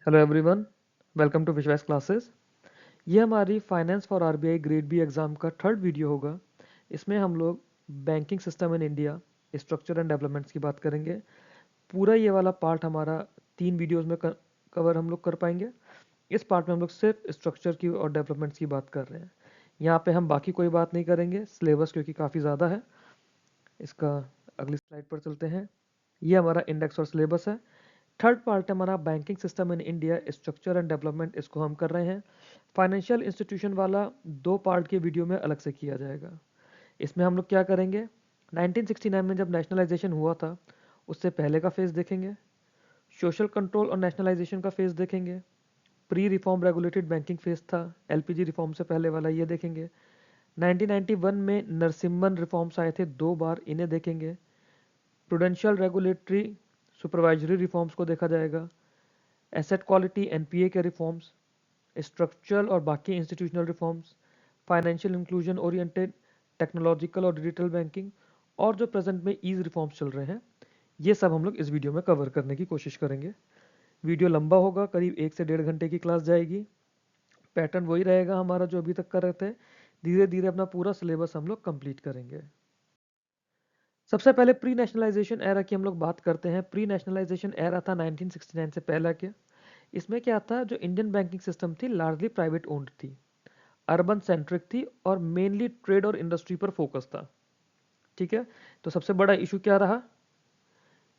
Hello everyone, welcome to Vishwas classes. ये हमारी finance for RBI grade B exam का third video होगा। इसमें हम लोग banking system in India, structure and developments की बात करेंगे। पूरा ये वाला पार्ट हमारा 3 वीडियोस में कवर हम लोग कर पाएंगे। इस पार्ट में हम लोग सिर्फ स्ट्रक्चर की और डेवलपमेंट्स की बात कर रहे हैं। यहाँ पे हम बाकी कोई बात नहीं करेंगे, सिलेबस क्योंकि काफ़ी ज़्यादा है। इसका अगली स्लाइड पर चलते हैं। ये हमारा इंडेक्स और सिलेबस है। थर्ड पार्ट है हमारा banking system in India, structure and development. इसको हम कर रहे हैं। फाइनेंशियल इंस्टीट्यूशन वाला 2 पार्ट के वीडियो में अलग से किया जाएगा। इसमें हम लोग क्या करेंगे, 1969 में जब नेशनलाइजेशन हुआ था उससे पहले का फेज देखेंगे, सोशल कंट्रोल और नेशनलाइजेशन का फेज देखेंगे, pre reform regulated banking phase था, एलपीजी रिफॉर्म से पहले वाला ये देखेंगे, 1991 में नरसिम्हन रिफॉर्म्स आए थे 2 बार, इन्हें देखेंगे, प्रूडेंशियल रेगुलेटरी सुपरवाइजरी रिफॉर्म्स को देखा जाएगा, एसेट क्वालिटी एनपीए के रिफॉर्म्स, स्ट्रक्चरल और बाकी institutional reforms, financial inclusion oriented, technological और डिजिटल बैंकिंग, और जो प्रेजेंट में ईज रिफॉर्म्स चल रहे हैं, ये सब हम लोग इस वीडियो में कवर करने की कोशिश करेंगे। वीडियो लंबा होगा, करीब 1 से 1.5 घंटे की क्लास जाएगी। पैटर्न वही रहेगा हमारा जो अभी तक कर रहे थे। धीरे धीरे अपना पूरा सिलेबस हम लोग कंप्लीट करेंगे। सबसे पहले प्री नेशनलाइजेशन एरा की हम लोग बात करते हैं। प्री नेशनलाइजेशन एरा था 1969 से पहला के। इसमें क्या था, जो इंडियन बैंकिंग सिस्टम थी लार्जली प्राइवेट ओन्ड थी, अर्बन सेंट्रिक थी और मेनली ट्रेड और इंडस्ट्री पर फोकस था। ठीक है, तो सबसे बड़ा इशू क्या रहा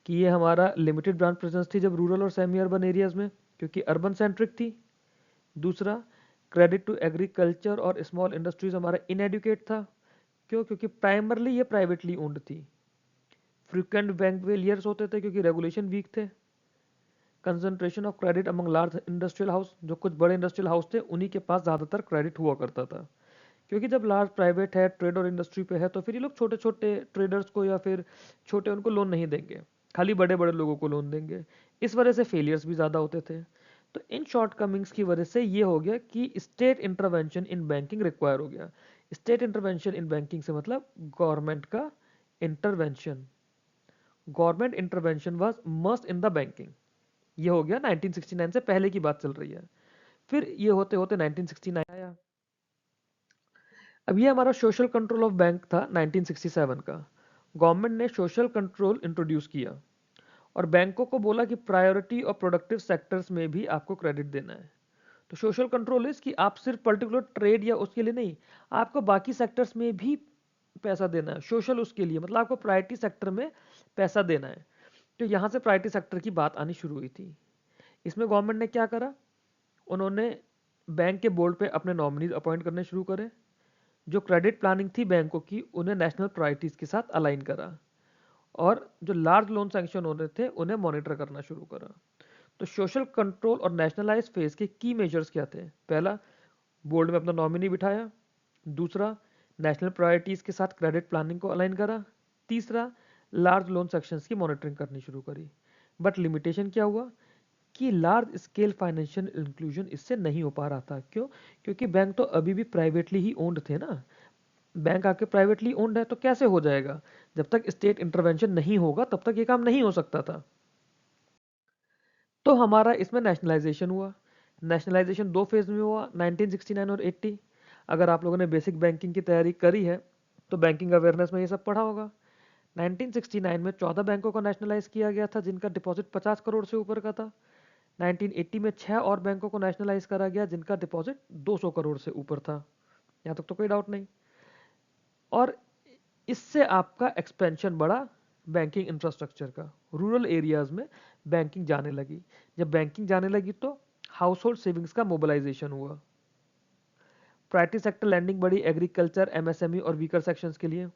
कि ये हमारा लिमिटेड ब्रांच प्रेजेंस थी जब रूरल और सेमी अर्बन एरियाज में, क्योंकि अर्बन सेंट्रिक थी। दूसरा, क्रेडिट टू एग्रीकल्चर और स्मॉल इंडस्ट्रीज हमारा इनएडुकेट था। क्यों? क्योंकि प्राइमरली ये प्राइवेटली ओन्ड थी। फ्रिक्वेंट बैंक फेलियर्स होते थे क्योंकि रेगुलेशन वीक थे। Concentration of credit among large industrial house, जो कुछ बड़े इंडस्ट्रियल हाउस थे उन्हीं के पास ज़्यादातर क्रेडिट हुआ करता था। क्योंकि जब लार्ज प्राइवेट है, ट्रेड और इंडस्ट्री पे है, तो फिर ये लोग छोटे छोटे ट्रेडर्स को या फिर छोटे उनको लोन नहीं देंगे, खाली बड़े बड़े लोगों को लोन देंगे। इस वजह से फेलियर्स भी ज़्यादा होते थे। तो इन शॉर्ट कमिंग्स की वजह से ये हो गया कि state intervention in banking require हो गया। स्टेट इंटरवेंशन इन बैंकिंग से मतलब गवर्नमेंट का intervention. Government intervention was must in the banking. ये हो गया 1969 से पहले की बात चल रही है। फिर ये होते होते 1969 आया। अब ये हमारा सोशल कंट्रोल ऑफ बैंक था 1967 का। गवर्नमेंट ने सोशल कंट्रोल इंट्रोड्यूस किया और बैंकों को बोला कि प्रायोरिटी और प्रोडक्टिव सेक्टर्स में भी आपको क्रेडिट देना है। तो सोशल कंट्रोल इस कि आप सिर्फ पर्टिकुलर ट्रेड या उसके लिए नहीं, आपको बाकी सेक्टर्स में भी पैसा देना है। सोशल उसके लिए मतलब आपको प्रायोरिटी सेक्टर में पैसा देना है। तो यहाँ से प्रायोरिटी सेक्टर की बात आनी शुरू हुई थी। इसमें गवर्नमेंट ने क्या करा, उन्होंने बैंक के बोर्ड पे अपने नॉमिनीज अपॉइंट करने शुरू करे। जो क्रेडिट प्लानिंग थी बैंकों की, उन्हें नेशनल प्रायोरिटीज के साथ अलाइन करा और जो लार्ज लोन सैंक्शन हो रहे थे उन्हें मॉनिटर करना शुरू करा। तो सोशल कंट्रोल और नेशनलाइज फेज के की मेजर्स क्या थे? पहला, बोर्ड में अपना नॉमिनी बिठाया। दूसरा, नेशनल प्रायोरिटीज के साथ क्रेडिट प्लानिंग को अलाइन करा। तीसरा, लार्ज लोन सेक्शंस की मॉनिटरिंग करनी शुरू करी। बट लिमिटेशन क्या हुआ कि लार्ज स्केल फाइनेंशियल इंक्लूजन इससे नहीं हो पा रहा था। क्यों? क्योंकि बैंक तो अभी भी प्राइवेटली ही ओन्ड थे ना। बैंक आके प्राइवेटली ओन्ड है तो कैसे हो जाएगा? जब तक स्टेट इंटरवेंशन नहीं होगा तब तक ये काम नहीं हो सकता था। तो हमारा इसमें नेशनलाइजेशन हुआ। नेशनलाइजेशन 2 फेज में हुआ, 1969 और 80। अगर आप लोगों ने बेसिक बैंकिंग की तैयारी करी है तो बैंकिंग अवेयरनेस में ये सब पढ़ा होगा। 1969 में 14 बैंकों को नेशनलाइज किया गया था जिनका डिपॉजिट 50 करोड़ से ऊपर का था। 1980 में 6 और बैंकों को नेशनलाइज करा गया जिनका डिपॉजिट 200 करोड़ से ऊपर था। यहाँ तक तो कोई डाउट नहीं। और इससे आपका एक्सपेंशन बढ़ा बैंकिंग इंफ्रास्ट्रक्चर का। रूरल एरियाज में बैंकिंग जाने लगी। जब बैंकिंग जाने लगी तो हाउस होल्ड सेविंग्स का मोबिलाइजेशन हुआ। प्राइवेट सेक्टर लैंडिंग बढ़ी एग्रीकल्चर, एमएसएमई और वीकर सेक्शंस के लिए।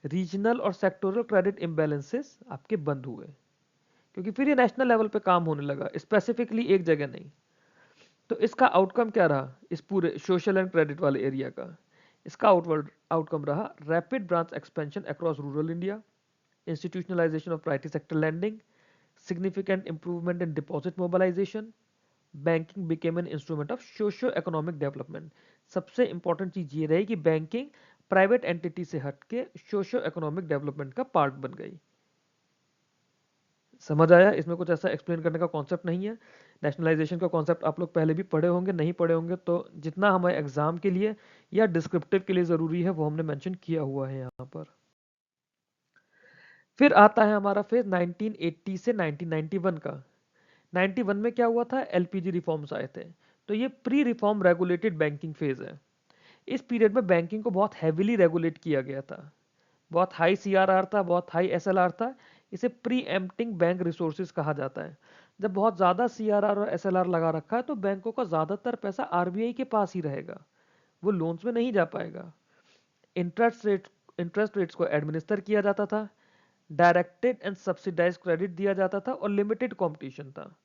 रीजनल और सेक्टोरल क्रेडिट इम्बैलेंसेस आपके बंद हुए क्योंकि फिर ये नेशनल लेवल पे काम होने लगा, स्पेसिफिकली एक जगह नहीं। तो इसका आउटकम क्या रहा इस पूरे सोशल एंड क्रेडिट वाले एरिया का? इसका आउटकम रहा rapid branch expansion across rural India, institutionalization of priority sector lending, significant improvement in deposit mobilization, banking became an instrument of socio-economic development। सबसे इंपॉर्टेंट चीज ये रही कि बैंकिंग प्राइवेट एंटिटी से हटके सोशो इकोनॉमिक डेवलपमेंट का part बन गई। समझ आया? इसमें कुछ ऐसा एक्सप्लेन करने का कॉन्सेप्ट नहीं है। नेशनलाइजेशन का कॉन्सेप्ट आप लोग पहले भी पढ़े होंगे, नहीं पढ़े होंगे तो जितना हमारे एग्जाम के लिए या डिस्क्रिप्टिव के लिए ज़रूरी है वो हमने मेंशन किया हुआ है यहाँ पर। फिर आता है हमारा फेज 1980 से 1991 का। 91 में क्या हुआ था? एलपीजी रिफॉर्म्स आए थे। तो ये pre reform regulated banking phase है। इस पीरियड में बैंकिंग को बहुत हैविली रेगुलेट किया गया था। बहुत हाई सीआरआर था, बहुत हाई एसएलआर था। इसे प्री एम्प्टिंग बैंक रिसोर्सेज कहा जाता है। जब बहुत ज़्यादा सीआरआर और एसएलआर लगा रखा है तो बैंकों का ज़्यादातर पैसा आरबीआई के पास ही रहेगा, वो लोन्स में नहीं जा पाएगा। इंटरेस्ट रेट्स को एडमिनिस्टर किया जाता था, डायरेक्टेड एंड सब्सिडाइज क्रेडिट दिया जाता था और लिमिटेड कंपटीशन था।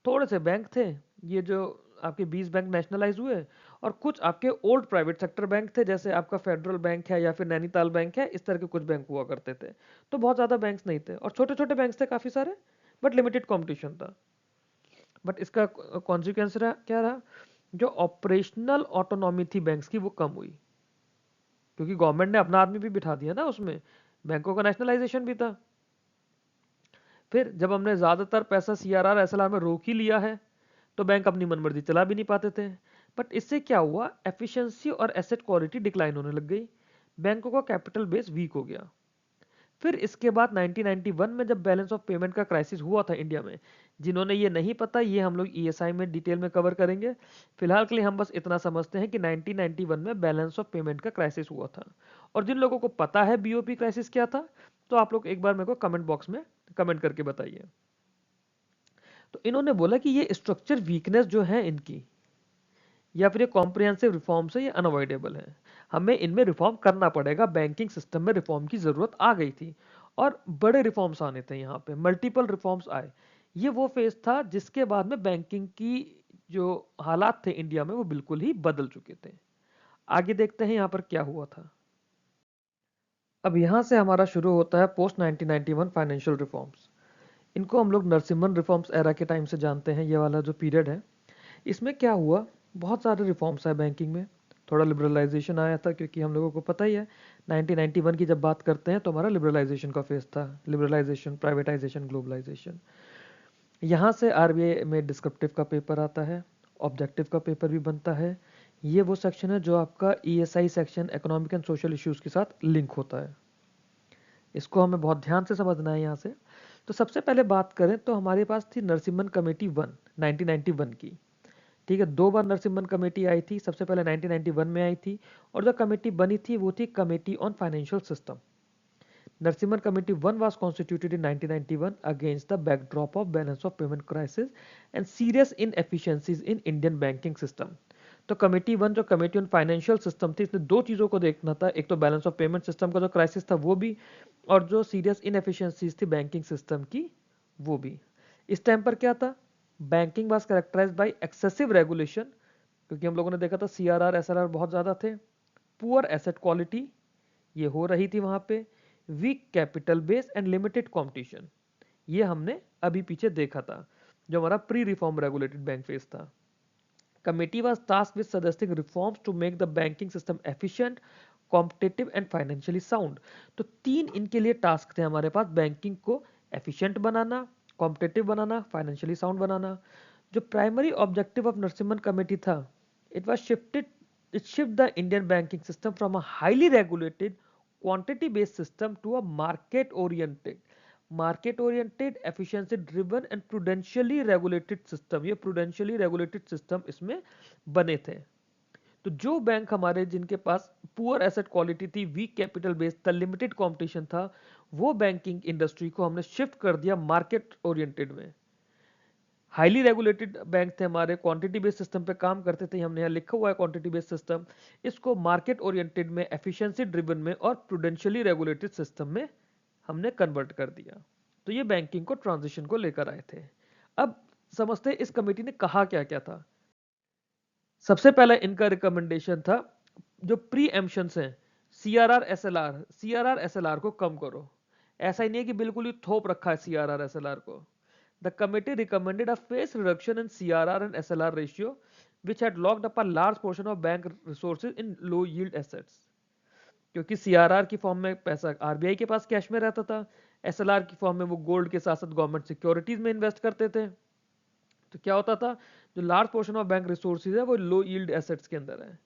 थोड़े से बैंक थे, ये जो आपके 20 बैंक नेशनलाइज हुए, और कुछ आपके ओल्ड प्राइवेट सेक्टर बैंक थे, जैसे आपका फेडरल बैंक है या फिर नैनीताल बैंक है, इस तरह के कुछ बैंक हुआ करते थे। तो बहुत ज़्यादा बैंक्स नहीं थे और छोटे छोटे बैंक्स थे काफ़ी सारे, बट लिमिटेड कंपटीशन था। बट इसका कॉन्सिक्वेंस क्या रहा? जो ऑपरेशनल ऑटोनॉमी थी बैंक्स की वो कम हुई, क्योंकि गवर्नमेंट ने अपना आदमी भी बिठा दिया ना उसमें, बैंकों का नेशनलाइजेशन भी था। फिर जब हमने ज़्यादातर पैसा सीआरआर एसएलआर में रोक ही लिया है तो बैंक अपनी मनमर्जी चला भी नहीं पाते थे। बट इससे क्या हुआ? एफिशिएंसी और एसेट क्वालिटी डिक्लाइन होने लग गई, बैंकों का कैपिटल बेस वीक हो गया। फिर इसके बाद 1991 में जब बैलेंस ऑफ पेमेंट का क्राइसिस हुआ था इंडिया में, जिन्होंने ये नहीं पता ये हम लोग ईएसआई में डिटेल में कवर करेंगे। फिलहाल के लिए हम बस इतना समझते हैं कि 1991 में बैलेंस ऑफ पेमेंट का क्राइसिस हुआ था। और जिन लोगों को पता है बीओपी क्राइसिस क्या था, तो आप लोग एक बार मेरे को कमेंट बॉक्स में कमेंट करके बताइए। तो इन्होंने बोला कि ये स्ट्रक्चर वीकनेस जो है इनकी, या फिर ये कॉम्प्रिहेंसिव रिफॉर्म से ये अनअवॉइडेबल है, हमें इनमें रिफॉर्म करना पड़ेगा। बैंकिंग सिस्टम में रिफॉर्म की ज़रूरत आ गई थी और बड़े रिफॉर्म्स आने थे, यहाँ पे मल्टीपल रिफॉर्म्स आए। ये वो फेज था जिसके बाद में बैंकिंग की जो हालात थे इंडिया में वो बिल्कुल ही बदल चुके थे। आगे देखते हैं यहाँ पर क्या हुआ था। अब यहाँ से हमारा शुरू होता है पोस्ट 1991 फाइनेंशियल रिफॉर्म्स। इनको हम लोग नरसिम्हन रिफॉर्म्स एरा के टाइम से जानते हैं। ये वाला जो पीरियड है, इसमें क्या हुआ? बहुत सारे रिफॉर्म्स आए बैंकिंग में, थोड़ा लिबरलाइजेशन आया था, क्योंकि हम लोगों को पता ही है 1991 की जब बात करते हैं तो हमारा लिबरलाइजेशन का फेज था। Liberalisation, privatisation, globalisation. यहाँ से आरबीआई में डिस्क्रिप्टिव का पेपर आता है, ऑब्जेक्टिव का पेपर भी बनता है। ये वो सेक्शन है जो आपका ESI section, economic and social issues के साथ लिंक होता है। इसको हमें बहुत ध्यान से समझना है यहाँ से। तो सबसे पहले बात करें तो हमारे पास थी नरसिम्हन कमेटी 1 1991 की। ठीक है, 2 बार नरसिम्हन कमेटी आई थी, सबसे पहले 1991 में आई थी, और जो कमेटी बनी थी वो थी committee on financial system. Narasimhan committee 1 was constituted in 1991 against the backdrop of balance of payment crisis and serious inefficiencies in Indian banking system. तो कमेटी 1 जो कमेटी ऑन फाइनेंशियल सिस्टम थी, इसने दो चीज़ों को देखना था, एक तो बैलेंस ऑफ पेमेंट सिस्टम का जो क्राइसिस था वो भी, और जो सीरियस इनएफिशिएंसीज थी बैंकिंग सिस्टम की वो भी। इस टाइम पर क्या था? Banking was characterised by excessive regulation, क्योंकि हम लोगों ने देखा था सीआरआर एसएलआर बहुत ज़्यादा थे। पुअर एसेट क्वालिटी ये हो रही थी वहाँ पे, weak capital base and limited competition, ये हमने अभी पीछे देखा था जो हमारा pre reform regulated bank phase था। Committee was tasked with suggesting reforms to make the banking system efficient, competitive and financially sound. तो 3 इनके लिए टास्क थे हमारे पास: बैंकिंग को एफिशिएंट बनाना, कॉम्पिटिटिव बनाना, फाइनेंशियली साउंड बनाना। जो primary objective of Narasimham committee था, it was it shift the Indian banking system from a highly regulated quantity based system to a market oriented efficiency driven and prudentially regulated system। ये prudentially regulated system इसमें बने थे। तो जो bank हमारे जिनके पास poor asset quality थी, week capital base था, लिमिटेड कंपटीशन था, वो बैंकिंग इंडस्ट्री को हमने शिफ्ट कर दिया मार्केट ओरिएंटेड में। हाईली रेगुलेटेड बैंक थे हमारे, क्वांटिटी बेस्ड सिस्टम पे काम करते थे, हमने यहाँ लिखा हुआ है क्वांटिटी बेस्ड सिस्टम। इसको मार्केट ओरिएंटेड में, एफिशिएंसी ड्रिवन में और प्रूडेंशियली रेगुलेटेड सिस्टम में हमने कन्वर्ट कर दिया। तो ये बैंकिंग को ट्रांजिशन को लेकर आए थे। अब समझते हैं इस कमेटी ने कहा क्या क्या था। सबसे पहला इनका रिकमेंडेशन था, जो प्री एम्पशंस हैं, सीआरआर एसएलआर को कम करो। ऐसा ही नहीं है कि बिल्कुल ही थोप रखा है सीआरआर एसएलआर को। The committee recommended a phased reduction in CRR and SLR ratio, which had locked up a large portion of bank resources in low yield assets। क्योंकि सीआरआर की फॉर्म में पैसा आरबीआई के पास कैश में रहता था, SLR की फॉर्म में वो गोल्ड के साथ साथ गवर्नमेंट सिक्योरिटीज में इन्वेस्ट करते थे। तो क्या होता था, जो large portion of bank resources है वो लो यील्ड एसेट्स के अंदर है।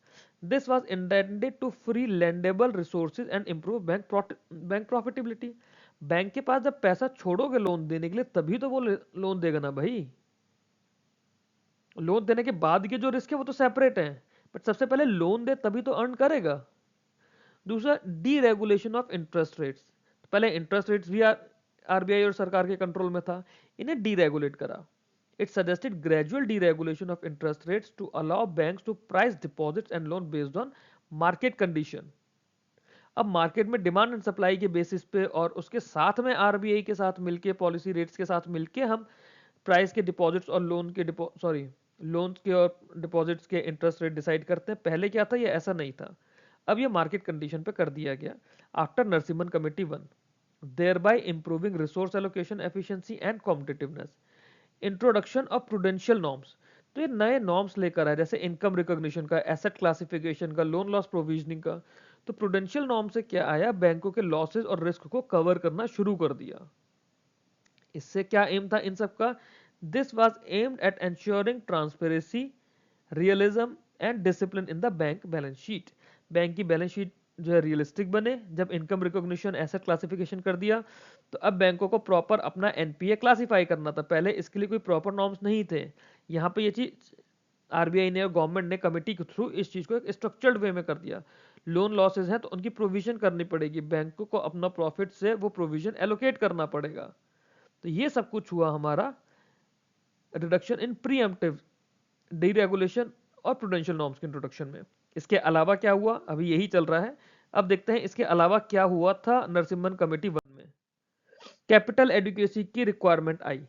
This was intended to free lendable resources and improve bank profitability. Bank के पास जब पैसा छोड़ोगे लोन देने के लिए तभी तो वो लोन देगा ना भाई। लोन देने के बाद के जो रिस्क है वो तो सेपरेट है, बट सबसे पहले लोन दे तभी तो अर्न करेगा। दूसरा, डीरेगुलेशन ऑफ इंटरेस्ट रेट्स। पहले इंटरेस्ट रेट्स भी आरबीआई और सरकार के कंट्रोल में था, इन्हें डीरेगुलेट करा। It suggested gradual deregulation of interest rates to allow banks to price deposits and loan based on market condition. अब मार्केट में डिमांड एंड सप्लाई के बेसिस पे और उसके साथ में आरबीआई के साथ मिलके, पॉलिसी रेट्स के साथ मिलके हम प्राइस के डिपॉजिट्स और लोन्स के और डिपॉजिट्स के इंटरेस्ट रेट डिसाइड करते हैं। पहले क्या था, ये ऐसा नहीं था। अब ये मार्केट कंडीशन पे कर दिया गया after Narasimhan committee 1, thereby improving resource allocation efficiency and competitiveness. Introduction of prudential norms. तो ये नए नॉर्म्स लेकर आए, जैसे इनकम रिकॉग्निशन का, एसेट क्लासिफिकेशन का, लोन लॉस प्रोविजनिंग का। तो प्रूडेंशियल नॉर्म से क्या आया, बैंकों के लॉसेस और रिस्क को कवर करना शुरू कर दिया। इससे क्या एम था इन सब का, this was aimed at ensuring transparency, realism and discipline in the bank balance sheet. Bank की बैलेंस शीट जो है रियलिस्टिक बने। जब इनकम रिकॉग्निशन, एसेट क्लासिफिकेशन कर दिया तो अब बैंकों को प्रॉपर अपना एनपीए क्लासिफाई करना था। पहले इसके लिए कोई प्रॉपर नॉर्म्स नहीं थे। यहाँ पे ये चीज आरबीआई ने और गवर्नमेंट ने कमेटी के थ्रू इस चीज को एक स्ट्रक्चर्ड वे में कर दिया। लोन लॉसेज हैं तो उनकी प्रोविजन करनी पड़ेगी, बैंकों को अपना प्रॉफिट से वो प्रोविजन एलोकेट करना पड़ेगा। तो ये सब कुछ हुआ हमारा रिडक्शन इन प्रीएम्प्टिव, डीरेगुलेशन और प्रूडेंशियल नॉर्म्स के इंट्रोडक्शन में। इसके अलावा क्या हुआ, अभी यही चल रहा है। अब देखते हैं इसके अलावा क्या हुआ था नरसिम्हन कमेटी 1 में। कैपिटल एडुकेसी की रिक्वायरमेंट आई।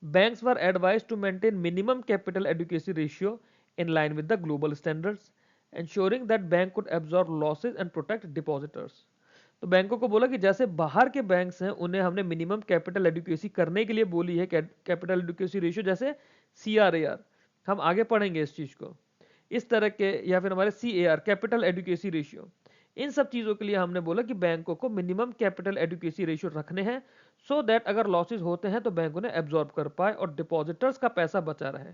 Banks were advised to maintain minimum capital adequacy ratio in line with the global standards, ensuring that bank could absorb losses and protect depositors। तो बैंकों को बोला कि जैसे बाहर के बैंक्स हैं उन्हें हमने मिनिमम कैपिटल एडुकेसी करने के लिए बोली है, कैपिटल एडुकेसी रेशियो जैसे CRAR, हम आगे पढ़ेंगे इस चीज को, इस तरह के, या फिर हमारे CAR, कैपिटल एडुकेसी रेशियो। इन सब चीजों के लिए हमने बोला कि बैंकों को मिनिमम कैपिटल एडुकेसी रेशियो रखने हैं, सो दैट अगर लॉसेज होते हैं तो बैंक उन्हें एब्जॉर्ब कर पाए और डिपॉजिटर्स का पैसा बचा रहे।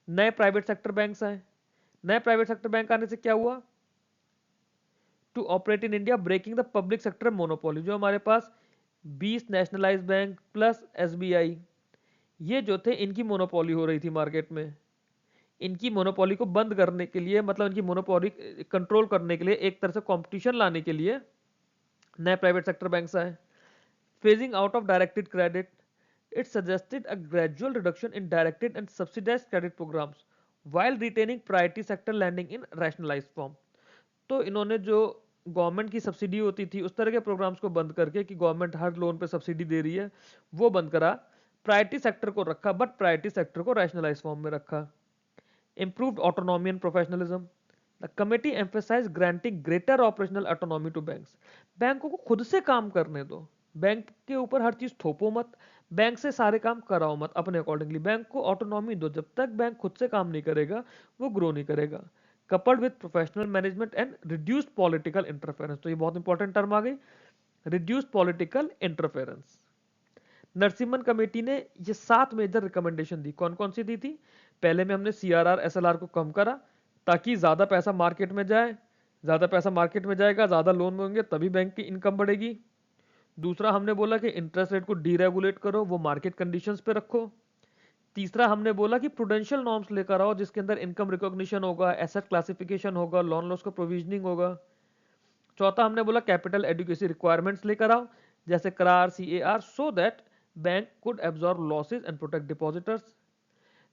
नए प्राइवेट सेक्टर बैंक्स आए। नए प्राइवेट सेक्टर बैंक आने से क्या हुआ, to operate in India breaking the public sector monopoly. जो हमारे पास 20 नेशनलाइज बैंक प्लस एसबीआई, ये जो थे इनकी मोनोपोली हो रही थी मार्केट में। इनकी मोनोपोली को बंद करने के लिए, मतलब इनकी मोनोपोली कंट्रोल करने के लिए, एक तरह से कंपटीशन लाने के लिए नए प्राइवेट सेक्टर बैंक्स आए। Phasing out of directed credit, it suggested a gradual reduction in directed and subsidized credit programs while retaining priority sector lending in rationalized form। तो इन्होंने जो गवर्नमेंट की सब्सिडी होती थी उस तरह के प्रोग्राम्स को बंद करके, कि गवर्नमेंट हर लोन पे सब्सिडी दे रही है, वो बंद करा। प्रायोरिटी सेक्टर को रखा, बट प्रायोरिटी सेक्टर को रैशनलाइज फॉर्म में रखा। Improved autonomy and professionalism, the committee emphasise granting greater operational autonomy to banks. बैंकों को खुद से काम करने दो, बैंक के ऊपर हर चीज थोपो मत, बैंक से सारे काम कराओ मत अपने अकॉर्डिंगली। बैंक को ऑटोनॉमी दो, जब तक बैंक खुद से काम नहीं करेगा वो ग्रो नहीं करेगा। Coupled with professional management and reduced political interference. तो ये बहुत इंपॉर्टेंट टर्म आ गई, reduced political interference. Narasimhan committee ने ये 7 मेजर रिकमेंडेशन दी। कौन कौन सी दी थी, पहले में हमने CRR SLR को कम करा ताकि ज्यादा पैसा मार्केट में जाए, ज्यादा पैसा मार्केट में जाएगा, ज्यादा लोन होंगे तभी बैंक की इनकम बढ़ेगी। दूसरा हमने बोला कि इंटरेस्ट रेट को डीरेगुलेट करो, वो मार्केट कंडीशंस पे रखो। तीसरा हमने बोला कि प्रूडेंशियल नॉर्म्स लेकर आओ जिसके अंदर इनकम रिकॉग्निशन होगा, एसेट क्लासिफिकेशन होगा, लोन लॉस का प्रोविजनिंग होगा। चौथा हमने बोला कैपिटल एडुकेसी रिक्वायरमेंट्स लेकर आओ जैसे करार, CAR, so that bank could absorb losses and protect depositors.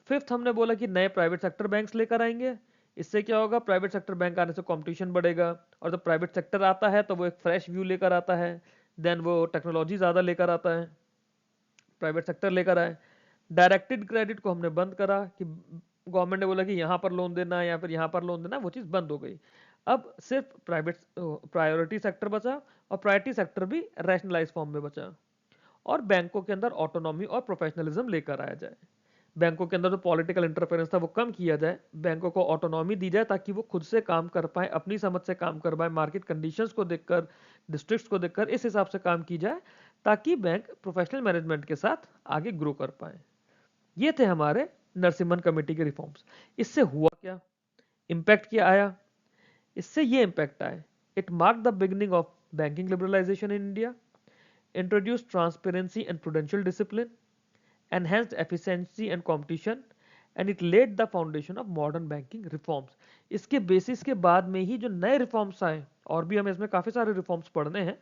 Fifth हमने बोला कि नए प्राइवेट सेक्टर बैंक्स लेकर आएंगे। इससे क्या होगा, प्राइवेट सेक्टर बैंक आने से कंपटीशन बढ़ेगा, और जब प्राइवेट सेक्टर आता है तो वो एक फ्रेश व्यू लेकर आता है, देन वो टेक्नोलॉजी ज़्यादा लेकर आता है, प्राइवेट सेक्टर लेकर आए। डायरेक्टेड क्रेडिट को हमने बंद करा कि गवर्नमेंट ने बोला कि यहाँ पर लोन देना है या फिर यहाँ पर लोन देना, वो चीज़ बंद हो गई। अब सिर्फ प्रायोरिटी सेक्टर बचा, और प्रायोरिटी सेक्टर भी रैशनलाइज फॉर्म में बचा। और बैंकों के अंदर ऑटोनॉमी और प्रोफेशनलिज्म लेकर आया जाए। बैंकों के अंदर जो पॉलिटिकल इंटरफेरेंस था वो कम किया जाए, बैंकों को ऑटोनॉमी दी जाए ताकि वो खुद से काम कर पाए, अपनी समझ से काम कर पाए, मार्केट कंडीशंस को देखकर, डिस्ट्रिक्ट्स को देखकर इस हिसाब से काम की जाए, ताकि बैंक प्रोफेशनल मैनेजमेंट के साथ आगे ग्रो कर पाए। ये थे हमारे नरसिम्हन कमेटी के रिफॉर्म्स। इससे हुआ क्या, इम्पैक्ट क्या आया? इससे ये इम्पैक्ट आए, it mark the beginning of banking liberalisation in India, introduce transparency and prudential discipline, enhanced efficiency and competition, and it laid the foundation of modern banking reforms। इसके बेसिस के बाद में ही जो नए रिफॉर्म्स आए, और भी हमें इसमें काफी सारे रिफॉर्म्स पढ़ने हैं,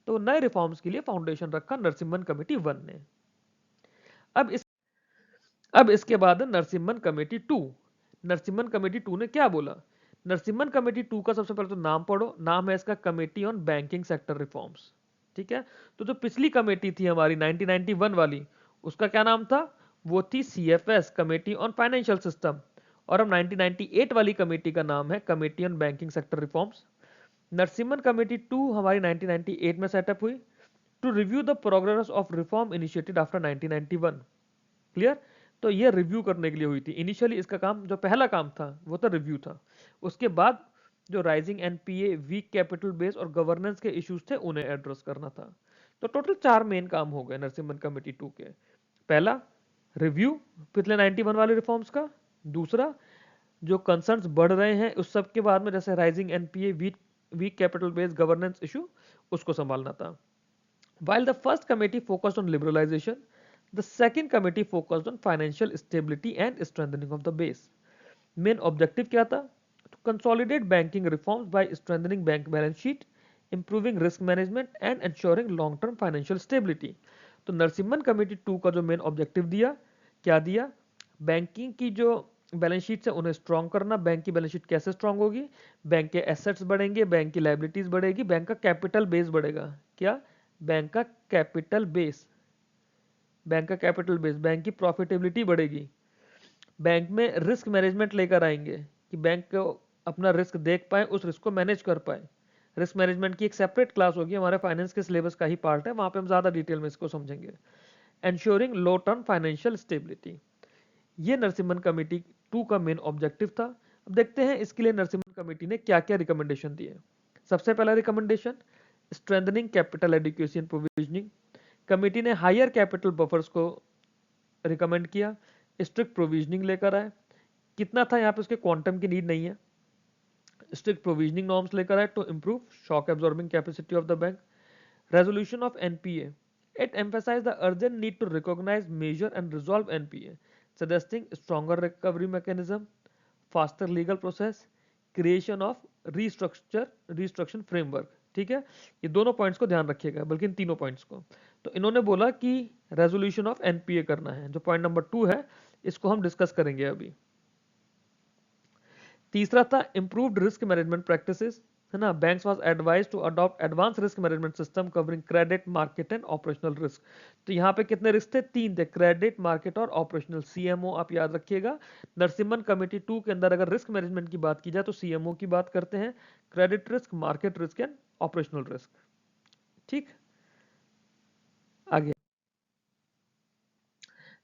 तो नए रिफॉर्म्स के लिए फाउंडेशन रखा नरसिम्हन कमेटी 1 ने। अब इस अब इसके बाद नरसिम्हन कमेटी 2। नरसिम्हन कमेटी 2 ने क्या बोला? नरसिम्हन कमेटी 2 का सबसे पहले तो नाम पढ़ो, नाम है इसका committee on banking sector reforms. ठीक है, तो जो पिछली कमेटी थी हमारी 1991 वाली, उसका क्या नाम था? वो थी CFS, committee on financial system. और अब 1998 वाली कमेटी का नाम है committee on banking sector reforms. Narasimham committee 2 हमारी 1998 में सेटअप हुई to review the progress of reform initiated after 1991। Clear? तो ये रिव्यू करने के लिए हुई थी। इनिशियली इसका काम, जो पहला काम था, वो तो रिव्यू था। उसके बाद जो rising NPA, weak capital base और गवर्नेंस के इश्यूज थे, उन्हें एड्रेस करना था। तो टोटल 4 मेन काम हो गए नरसिम्हन कमेटी 2 के। पहला, रिव्यू पिछले 91 वाले रिफॉर्म्स का। दूसरा, जो कंसर्न्स बढ़ रहे हैं उस सब के बाद में, जैसे rising NPA, weak capital base, governance issue, उसको संभालना था। While the first committee focused on liberalization, the second committee focused on financial stability and strengthening of the base. Main objective क्या था? To consolidate banking reforms by strengthening bank balance sheet, improving risk management and ensuring long-term financial stability. तो Narasimhan committee 2 का जो main objective दिया, क्या दिया? Banking की जो बैलेंस शीट है उन्हें स्ट्रांग करना। बैंक की बैलेंस शीट कैसे स्ट्रांग होगी? बैंक के एसेट्स बढ़ेंगे, बैंक की लाइबिलिटीज बढ़ेगी, बैंक का कैपिटल बेस बढ़ेगा। क्या? बैंक का कैपिटल बेस, बैंक का कैपिटल बेस, बैंक की प्रॉफिटेबिलिटी बढ़ेगी। बैंक में रिस्क मैनेजमेंट लेकर आएंगे कि बैंक को अपना रिस्क देख पाए, उस रिस्क को मैनेज कर पाए। रिस्क मैनेजमेंट की एक सेपरेट क्लास होगी, हमारे फाइनेंस के सिलेबस का ही पार्ट है, वहां पे हम ज्यादा डिटेल में इसको समझेंगे। एंश्योरिंग लो टर्म फाइनेंशियल स्टेबिलिटी, ये नरसिम्हन कमेटी 2 का मेन ऑब्जेक्टिव था। अब देखते हैं इसके लिए नरसिम्हन कमेटी ने क्या क्या रिकमेंडेशन दिए। सबसे पहला recommendation, strengthening capital adequacy and provisioning. Committee ने हायर कैपिटल बफर्स को रिकमेंड किया, स्ट्रिक्ट प्रोविजनिंग लेकर आए। कितना था यहाँ पे उसके क्वांटम की नीड नहीं है। स्ट्रिक्ट प्रोविजनिंग नॉर्म्स लेकर आए to improve shock absorbing capacity of the bank. Resolution of NPA, it emphasized the urgent need to recognize, measure and resolve NPA, suggesting stronger recovery mechanism, faster legal process, creation of restructuration framework। ठीक है, ये दोनों points को ध्यान रखिएगा, बल्कि इन तीनों points को। तो इन्होंने बोला कि रेजोल्यूशन ऑफ एनपीए करना है, जो पॉइंट नंबर 2 है, इसको हम डिस्कस करेंगे अभी। तीसरा था इंप्रूव्ड रिस्क मैनेजमेंट प्रैक्टिसेस, है ना। Banks was advise to adopt advance risk management system covering credit, market and operational risk. तो यहाँ पे कितने रिस्क थे? 3 थे, क्रेडिट, मार्केट और ऑपरेशनल। सीएमओ आप याद रखिएगा, नरसिम्हन कमेटी 2 के अंदर अगर रिस्क मैनेजमेंट की बात की जाए तो सीएमओ की बात करते हैं, credit risk, market risk and operational risk. ठीक, आगे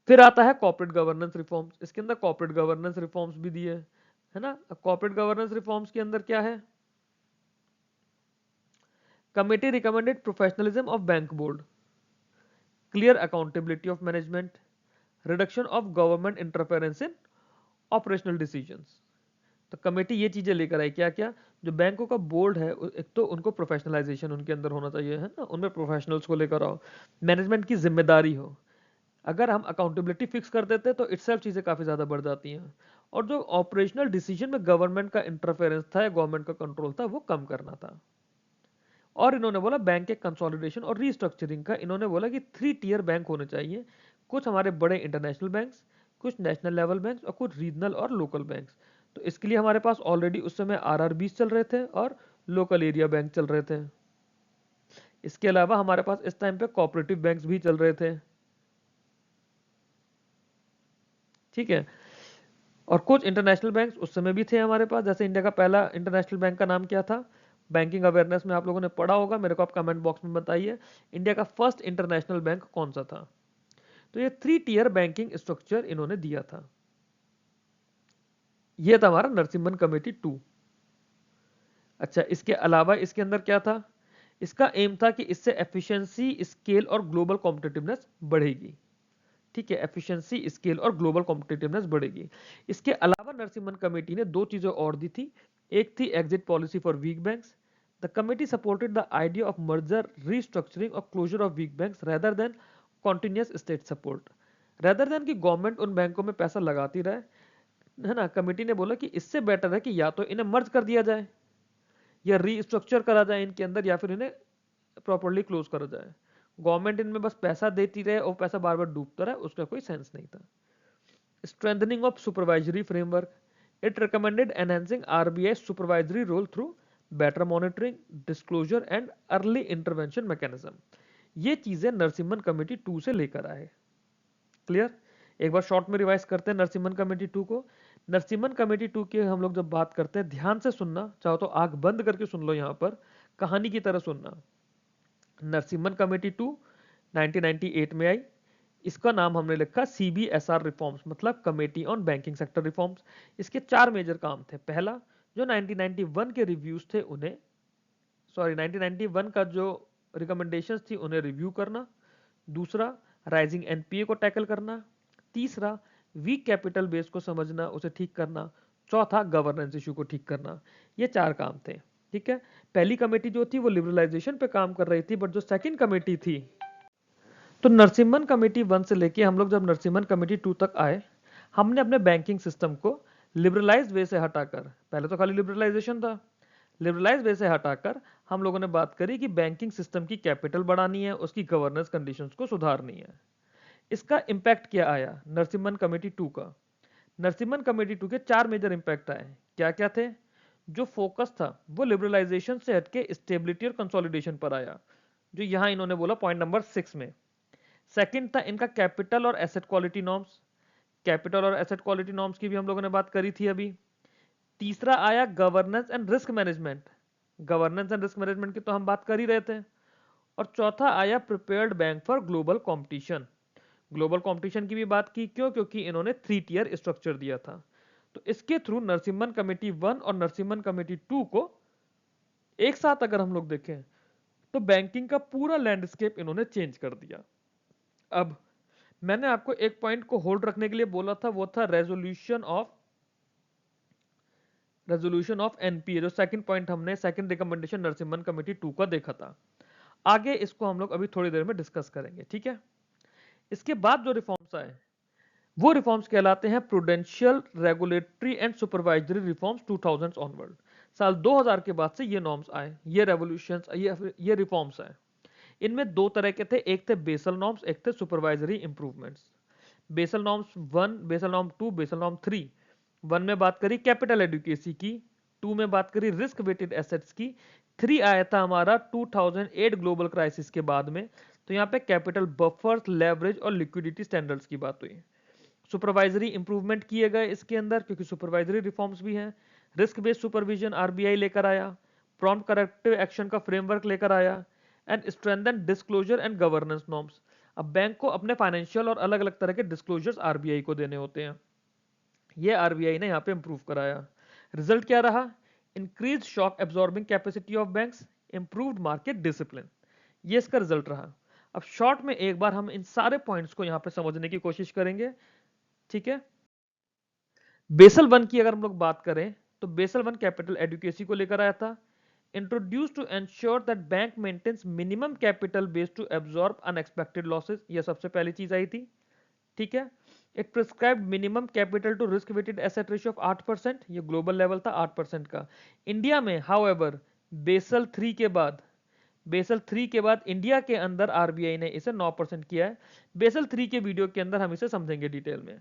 फिर आता है कॉर्पोरेट गवर्नेंस रिफॉर्म्स। इसके अंदर कॉर्पोरेट गवर्नेंस रिफॉर्म्स भी दिए, है ना। कॉर्पोरेट गवर्नेंस रिफॉर्म्स के अंदर क्या है? Committee recommended professionalism of bank board, clear accountability of management, reduction of government interference in operational decisions। तो कमेटी ये चीजें लेकर आई, क्या क्या? जो बैंकों का बोर्ड है, एक तो उनको प्रोफेशनलाइजेशन उनके अंदर होना चाहिए, है ना, उनमें प्रोफेशनल्स को लेकर आओ, मैनेजमेंट की जिम्मेदारी हो। अगर हम अकाउंटेबिलिटी फिक्स कर देते तो इटसेल्फ चीजें काफी ज्यादा बढ़ जाती हैं। और जो ऑपरेशनल डिसीजन में गवर्नमेंट का इंटरफेरेंस था या गवर्नमेंट का कंट्रोल था, वो कम करना था। और इन्होंने बोला बैंक के कंसोलिडेशन और रीस्ट्रक्चरिंग का, इन्होंने बोला कि 3 टियर बैंक होने चाहिए, कुछ हमारे बड़े इंटरनेशनल बैंक्स, कुछ नेशनल लेवल बैंक्स और कुछ रीजनल और लोकल बैंक्स। तो इसके लिए हमारे पास ऑलरेडी उस समय आरआरबीज चल रहे थे और लोकल एरिया बैंक चल रहे थे। इसके अलावा हमारे पास इस टाइम पे कोऑपरेटिव बैंक्स भी चल रहे थे। ठीक है, और कुछ इंटरनेशनल बैंक्स उस समय भी थे हमारे पास। जैसे इंडिया का पहला इंटरनेशनल बैंक का नाम क्या था? बैंकिंग अवेयरनेस में आप लोगों ने पढ़ा होगा, मेरे को आप कमेंट बॉक्स में बताइए, इंडिया का फर्स्ट इंटरनेशनल बैंक कौन सा था? तो ये 3 टियर बैंकिंग स्ट्रक्चर इन्होंने दिया था। ये था हमारा नरसिम्हन कमेटी 2। अच्छा, इसके अलावा इसके अंदर क्या था? इसका एम था कि इससे एफिशिएंसी, स्केल और ग्लोबल कॉम्पिटिटिवनेस बढ़ेगी। ठीक है, एफिशिएंसी, स्केल और ग्लोबल कॉम्पिटिटिवनेस बढ़ेगी। इसके अलावा नरसिम्हन कमेटी ने दो चीजें और दी थी। एक थी exit policy for weak banks. The committee supported the idea of merger, restructuring और closure of weak banks rather than continuous state support. Rather than कि गवर्नमेंट उन बैंकों में पैसा लगाती रहे, है ना, कमेटी ने बोला कि इससे बेटर है कि या तो इन्हें मर्ज कर दिया जाए या रीस्ट्रक्चर करा जाए इनके अंदर, या फिर इन्हें प्रॉपर्ली क्लोज करा जाए। गवर्नमेंट इनमें बस पैसा देती रहे और पैसा बार बार डूबता रहे, उसका कोई सेंस नहीं था। Strengthening of supervisory framework, it recommended enhancing RBI supervisory role through better monitoring, disclosure and early intervention mechanism. ये चीजें नरसिम्हन कमेटी 2 से लेकर आए। क्लियर? एक बार शॉर्ट में रिवाइज करते हैं नरसिम्हन कमेटी 2 को। नरसिम्हन कमेटी 2 की हम लोग जब बात करते हैं, ध्यान से सुनना, चाहो तो आंख बंद करके सुन लो, यहां पर कहानी की तरह सुनना। नरसिम्हन कमेटी 2 1998 में आई। इसका नाम हमने लिखा CBSR रिफॉर्म्स, मतलब committee on banking sector reforms. इसके 4 मेजर काम थे। पहला, जो 1991 के रिव्यूज थे उन्हें, 1991 का जो रिकमेंडेशंस थी उन्हें रिव्यू करना। दूसरा, राइजिंग एनपीए को टैकल करना। तीसरा, वीक कैपिटल बेस को समझना, उसे ठीक करना। चौथा, गवर्नेंस इशू को ठीक करना। ये 4 काम थे। ठीक है, पहली कमेटी जो थी वो लिबरलाइजेशन पे काम कर रही थी, बट जो सेकंड कमेटी थी, तो नरसिम्हन कमेटी 1 से लेके हम लोग जब नरसिम्हन कमेटी 2 तक आए, हमने अपने बैंकिंग सिस्टम को लिबरलाइज्ड वे से हटाकर, पहले तो खाली लिबरलाइजेशन था, लिबरलाइज्ड वे से हटाकर हम लोगों ने बात करी कि बैंकिंग सिस्टम की कैपिटल बढ़ानी है, उसकी गवर्नेंस कंडीशंस को सुधारनी है। इसका इंपैक्ट क्या आया नरसिम्हन कमेटी 2 का? नरसिम्हन कमेटी 2 के 4 मेजर इंपैक्ट आए। क्या क्या थे? जो फोकस था वो लिबरलाइजेशन से हटके स्टेबिलिटी और कंसोलिडेशन पर आया, जो यहां इन्होंने बोला पॉइंट नंबर 6 में। सेकंड था इनका कैपिटल और एसेट क्वालिटी नॉर्म्स। कैपिटल और एसेट क्वालिटी नॉर्म्स की भी हम लोगों ने बात करी थी अभी। तीसरा आया governance and risk management. Governance and risk management की तो हम बात कर ही रहे थे। और चौथा आया prepared bank for global competition. Global competition की भी बात की, क्यों? क्योंकि इन्होंने 3 टियर स्ट्रक्चर दिया था। तो इसके थ्रू नरसिम्हन कमेटी 1 और नरसिम्हन कमेटी 2 को एक साथ अगर हम लोग देखें तो बैंकिंग का पूरा लैंडस्केप इन्होंने चेंज कर दिया। अब मैंने आपको एक पॉइंट को होल्ड रखने के लिए बोला था, वो था रेजोल्यूशन ऑफ एनपीए, जो सेकंड पॉइंट हमने सेकंड रिकमेंडेशन नरसिम्हन कमेटी 2 का देखा था। आगे इसको हम लोग अभी थोड़ी देर में डिस्कस करेंगे। ठीक है, इसके बाद जो रिफॉर्म्स आए वो रिफॉर्म्स कहलाते हैं prudential, regulatory and supervisory reforms 2000 onward. साल 2000 के बाद से ये नॉर्म्स आए, ये रेवोल्यूशंस, ये रिफॉर्म्स आए। इनमें दो तरह के थे, एक थे बेसल नॉर्म्स, एक थे supervisory improvements. Basel norms 1, Basel norm 2, Basel norm 3। 1 में बात करी कैपिटल एडुकेसी की, 2 में बात करी रिस्क वेटेड एसेट्स की, 3 आया था हमारा 2008 ग्लोबल क्राइसिस के बाद में। तो यहाँ पे कैपिटल बफर्स, लेवरेज और लिक्विडिटी स्टैंडर्ड्स की बात हुई। सुपरवाइजरी इंप्रूवमेंट किए गए इसके अंदर, क्योंकि सुपरवाइजरी रिफॉर्म्स भी हैं। रिस्क बेस्ड सुपरविजन आरबीआई लेकर आया, प्रॉम्प्ट करेक्टिव एक्शन का फ्रेमवर्क लेकर आया, and strengthen disclosure and governance norms. अब बैंक को अपने फाइनेंशियल और अलग अलग तरह के डिस्क्लोजर्स आरबीआई को देने होते हैं, ये आरबीआई ने यहाँ पे इंप्रूव कराया। रिजल्ट क्या रहा? Increase shock absorbing capacity of banks, improved market discipline, ये इसका रिजल्ट रहा। अब शॉर्ट में एक बार हम इन सारे पॉइंट्स को यहाँ पे समझने की कोशिश करेंगे। ठीक है, बेसल 1 की अगर हम लोग बात करें तो बेसल 1 कैपिटल एडुकेसी को लेकर आया था। Introduce to ensure that bank maintains minimum capital base to absorb unexpected losses, ये सबसे पहली चीज आई थी। ठीक है, it prescribed minimum capital to risk weighted asset ratio of 8%, ये ग्लोबल लेवल था 8% का। इंडिया में हाउएवर बेसल 3 के बाद इंडिया के अंदर आरबीआई ने इसे 9% किया है। बेसल 3 के वीडियो के अंदर हम इसे समझेंगे डिटेल में।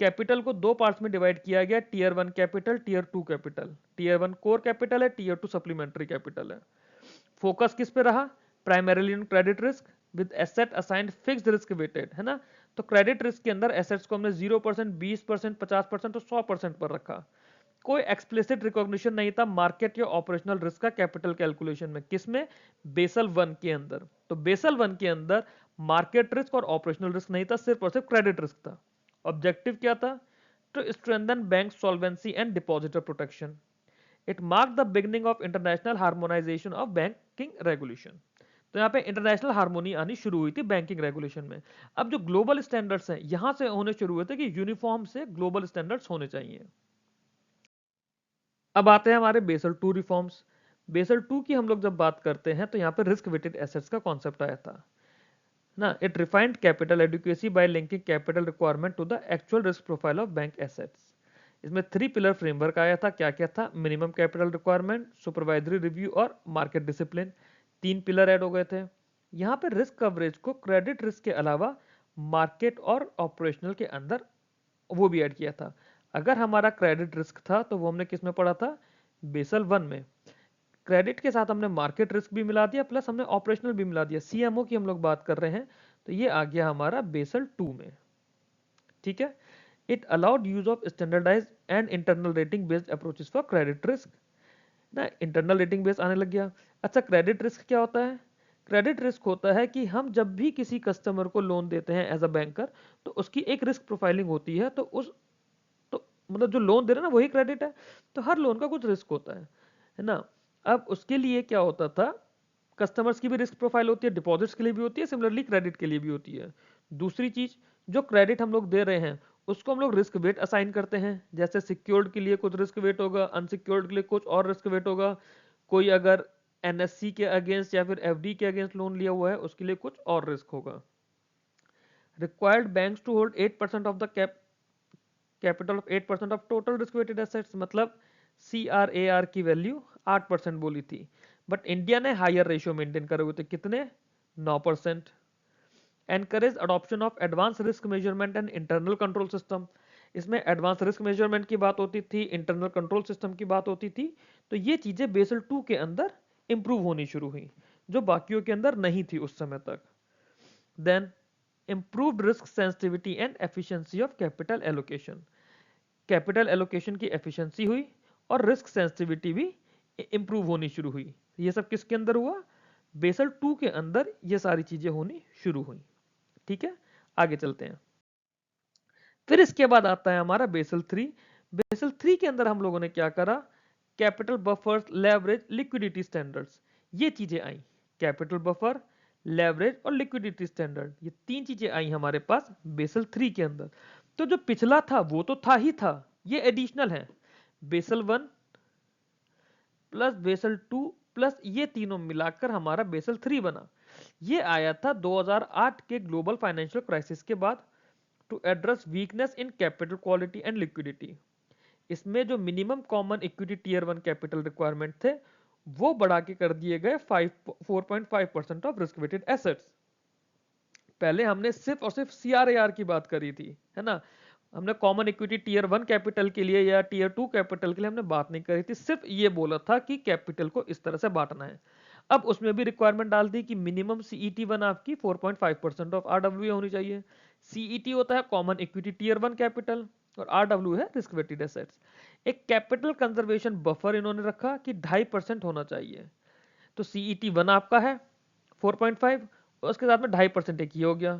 कैपिटल को दो पार्ट्स में डिवाइड किया गया, tier 1 capital, tier 2 capital. Tier 1 core capital है, टीयर 2 सप्लीमेंट्री कैपिटल है। फोकस किस पे रहा? Primarily in credit risk with asset assigned fixed risk weighted, है ना। तो क्रेडिट रिस्क के अंदर एसेट्स को हमने 0%, 20%, 50% और 100% पर रखा। कोई एक्सप्लिसिट रिकॉग्निशन नहीं था मार्केट या ऑपरेशनल रिस्क का कैपिटल कैलकुलेशन में। किसमें? बेसल 1 के अंदर। तो बेसल 1 के अंदर मार्केट रिस्क और ऑपरेशनल रिस्क नहीं था, सिर्फ और सिर्फ क्रेडिट रिस्क था। ऑब्जेक्टिव क्या था? To strengthen bank solvency and depositor protection. It mark the beginning of international harmonisation of bank banking regulation. तो यहाँ पे इंटरनेशनल हार्मोनी आनी शुरू हुई थी बैंकिंग रेगुलेशन में। अब जो ग्लोबल स्टैंडर्ड्स हैं यहां से होने शुरू हुए थे कि यूनिफॉर्म से ग्लोबल स्टैंडर्ड्स होने चाहिए। अब आते हैं हमारे basal to reforms. Basal to की हम लोग जब बात करते हैं तो यहाँ पे रिस्क वेटेड एसेट्स का कॉन्सेप्ट आया था ना। It refined capital adequacy by linking capital requirement to the actual risk profile of bank assets. इसमें 3 पिलर फ्रेमवर्क आया था। क्या क्या था? Minimum capital requirement, supervisory review और मार्केट डिसिप्लिन। 3 पिलर ऐड हो गए थे। यहाँ पे रिस्क कवरेज को क्रेडिट रिस्क के अलावा मार्केट और ऑपरेशनल के अंदर वो भी ऐड किया था। अगर हमारा क्रेडिट रिस्क था तो वो हमने किस में पढ़ा था? बेसल 1 में। क्रेडिट के साथ हमने मार्केट रिस्क भी मिला दिया, प्लस हमने ऑपरेशनल भी मिला दिया। सीएमओ की हम लोग बात कर रहे हैं, तो ये आ गया हमारा बेसल 2 में। ठीक है। It allowed use of standardise and internal rating based approaches for credit risk ना। इंटरनल रेटिंग बेस्ड आने लग गया। अच्छा, क्रेडिट रिस्क क्या होता है? क्रेडिट रिस्क होता है कि हम जब भी किसी कस्टमर को लोन देते हैं एज अ बैंकर, तो उसकी एक रिस्क प्रोफाइलिंग होती है। तो उस तो मतलब जो लोन दे रहे हैं ना वही क्रेडिट है, तो हर लोन का कुछ रिस्क होता है ना। अब उसके लिए क्या होता था, कस्टमर्स की भी रिस्क प्रोफाइल होती है, डिपॉजिट्स के लिए भी होती है, सिमिलरली क्रेडिट के लिए भी होती है। दूसरी चीज, जो क्रेडिट हम लोग दे रहे हैं उसको हम लोग रिस्क वेट असाइन करते हैं। जैसे सिक्योर्ड के लिए कुछ रिस्क वेट होगा, अनसिक्योर्ड के लिए कुछ और रिस्क वेट होगा। कोई अगर एनएससी के अगेंस्ट या फिर एफडी के अगेंस्ट लोन लिया हुआ है उसके लिए कुछ और रिस्क होगा। Required banks to hold 8% of the capital of 8% of total risk weighted assets, मतलब CRAR की वैल्यू 8% बोली थी, बट इंडिया ने हायर रेशियो मेंटेन करे हुए थे। कितने? 9%। Encourage adoption of advance risk measurement and internal control system. इसमें एडवांस रिस्क मेजरमेंट की बात होती थी, इंटरनल कंट्रोल सिस्टम की बात होती थी। तो ये चीजें बेसल 2 के अंदर इंप्रूव होनी शुरू हुई, जो बाकियों के अंदर नहीं थी उस समय तक। Then improved risk sensitivity and efficiency of capital allocation। Capital allocation की एफिशिएंसी हुई और रिस्क सेंसिटिविटी भी इंप्रूव होनी शुरू हुई। ये सब किसके अंदर हुआ? बेसल 2 के अंदर ये सारी चीजें होनी शुरू हुई। ठीक है, आगे चलते हैं। फिर इसके बाद आता है हमारा बेसल 3। बेसल 3 के अंदर हम लोगों ने क्या करा? Capital buffers, leverage, liquidity standards, ये चीजें आई। कैपिटल बफर, लेवरेज और लिक्विडिटी स्टैंडर्ड, ये 3 चीजें आई हमारे पास बेसल 3 के अंदर। तो जो पिछला था वो तो था ही था, ये एडिशनल है। बेसल 1 प्लस बेसल 2 प्लस ये तीनों मिलाकर हमारा बेसल 3 बना। ये आया था 2008 के ग्लोबल फाइनेंशियल क्राइसिस के बाद, to address weakness in capital quality and liquidity. इसमें जो minimum common equity tier 1 capital requirement थे वो बढ़ा के कर दिए गए 4.5% ऑफ रिस्क वेटेड एसेट्स। पहले हमने सिर्फ और सिर्फ CRAR की बात करी थी, है ना। हमने कॉमन इक्विटी टीयर 1 कैपिटल के लिए या टीयर 2 कैपिटल के लिए हमने बात नहीं करी थी, सिर्फ ये बोला था कि कैपिटल को इस तरह से बांटना है। अब उसमें भी रिक्वायरमेंट डाल दी कि मिनिमम CET1 आपकी 4.5% ऑफ RWA होनी चाहिए। CET होता है कॉमन इक्विटी टीयर 1 कैपिटल और RW है रिस्क वेटेड एसेट्स। एक कैपिटल कंजर्वेशन बफर इन्होंने रखा कि 2.5% होना चाहिए। तो CET1 आपका है 4.5 और उसके साथ में 2.5% एक ही हो गया।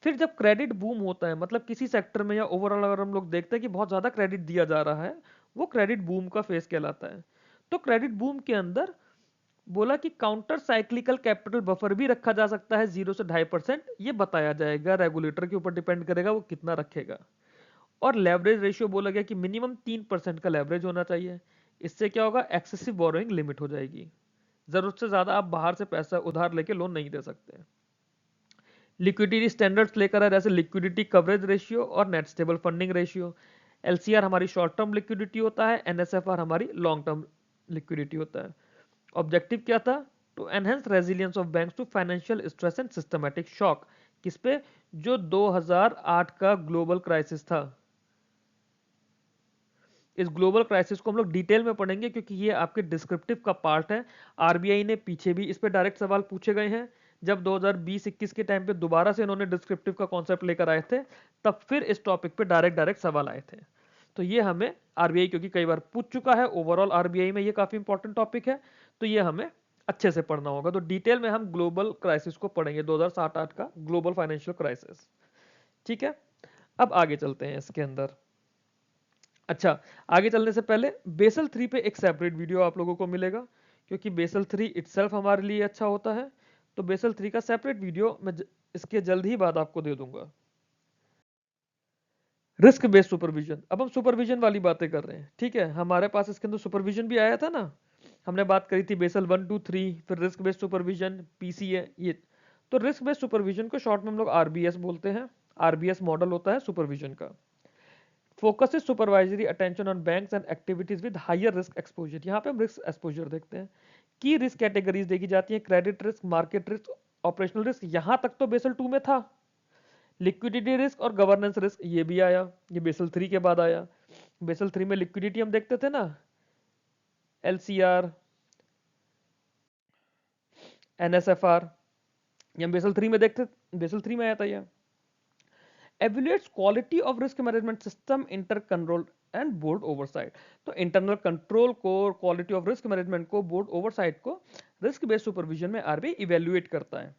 फिर जब क्रेडिट बूम होता है, मतलब किसी सेक्टर में या ओवरऑल अगर हम लोग देखते हैं कि बहुत ज्यादा क्रेडिट दिया जा रहा है, वो क्रेडिट बूम का फेस कहलाता है। तो क्रेडिट बूम के अंदर बोला कि काउंटर साइक्लिकल कैपिटल बफर भी रखा जा सकता है 0 से 2.5%। ये बताया जाएगा, रेगुलेटर के ऊपर डिपेंड करेगा वो कितना रखेगा। और लेवरेज रेशियो बोला गया कि मिनिमम 3% का लेवरेज होना चाहिए। इससे क्या होगा? एक्सेसिव बोरोइंग लिमिट हो जाएगी, जरूरत से ज्यादा आप बाहर से पैसा उधार लेके लोन नहीं दे सकते। लिक्विडिटी स्टैंडर्ड्स लेकर आए, जैसे लिक्विडिटी कवरेज रेशियो और net stable funding ratio. LCR हमारी शॉर्ट टर्म लिक्विडिटी होता है, NSFR हमारी लॉन्ग टर्म लिक्विडिटी होता है। ऑब्जेक्टिव क्या था? To enhance resilience of banks to financial stress and systematic shock. किस पे? जो 2008 का ग्लोबल क्राइसिस था। इस ग्लोबल क्राइसिस को हम लोग डिटेल में पढ़ेंगे क्योंकि ये आपके डिस्क्रिप्टिव का पार्ट है। RBI ने पीछे भी इस पे डायरेक्ट सवाल पूछे गए हैं। जब 2020-21 के टाइम पे दोबारा से इन्होंने डिस्क्रिप्टिव का कॉन्सेप्ट लेकर आए थे, तब फिर इस टॉपिक पे डायरेक्ट सवाल आए थे। तो ये हमें RBI क्योंकि कई बार पूछ चुका है, ओवरऑल RBI में ये काफी इंपॉर्टेंट टॉपिक है, तो ये हमें अच्छे से पढ़ना होगा। तो डिटेल में हम ग्लोबल क्राइसिस को पढ़ेंगे, 2007-8 का ग्लोबल फाइनेंशियल क्राइसिस। ठीक है, अब आगे चलते हैं इसके अंदर। अच्छा, आगे चलने से पहले बेसल 3 पे एक सेपरेट वीडियो आप लोगों को मिलेगा क्योंकि बेसल 3 इटसेल्फ हमारे लिए अच्छा होता है, तो बेसल 3 का सेपरेट वीडियो मैं इसके जल्द ही बाद आपको दे दूंगा। रिस्क बेस्ड सुपरविजन, अब हम सुपरविजन वाली बातें कर रहे हैं, ठीक है। हमारे पास इसके अंदर सुपरविजन भी आया था ना, हमने बात करी थी बेसल 1 2 3, फिर रिस्क बेस्ड सुपरविजन, पीसीए, ये। तो रिस्क बेस्ड सुपरविजन को शॉर्ट में हम लोग आरबीएस बोलते हैं। आरबीएस मॉडल होता है सुपरविजन का। Focus supervisory attention on banks and activities with higher risk exposure. यहाँ पे हम रिस्क एक्सपोजर देखते हैं। की रिस्क कैटेगरीज देखी जाती है, credit risk, market risk, operational risk, यहां तक तो बेसल 2 में था। लिक्विडिटी रिस्क और गवर्नेंस रिस्क ये भी आया, ये बेसल 3 के बाद आया। बेसल 3 में लिक्विडिटी हम देखते थे ना, एलसीआर, एनएसएफआर, ये हम बेसल 3 में देखते, बेसल 3 में आया था ये। Evaluates quality of risk management system inter control and board oversight. तो इंटरनल कंट्रोल को, क्वालिटी ऑफ रिस्क मैनेजमेंट को, बोर्ड ओवरसाइट को रिस्क बेस्ड सुपरविजन में आरबीआई इवेल्युएट करता है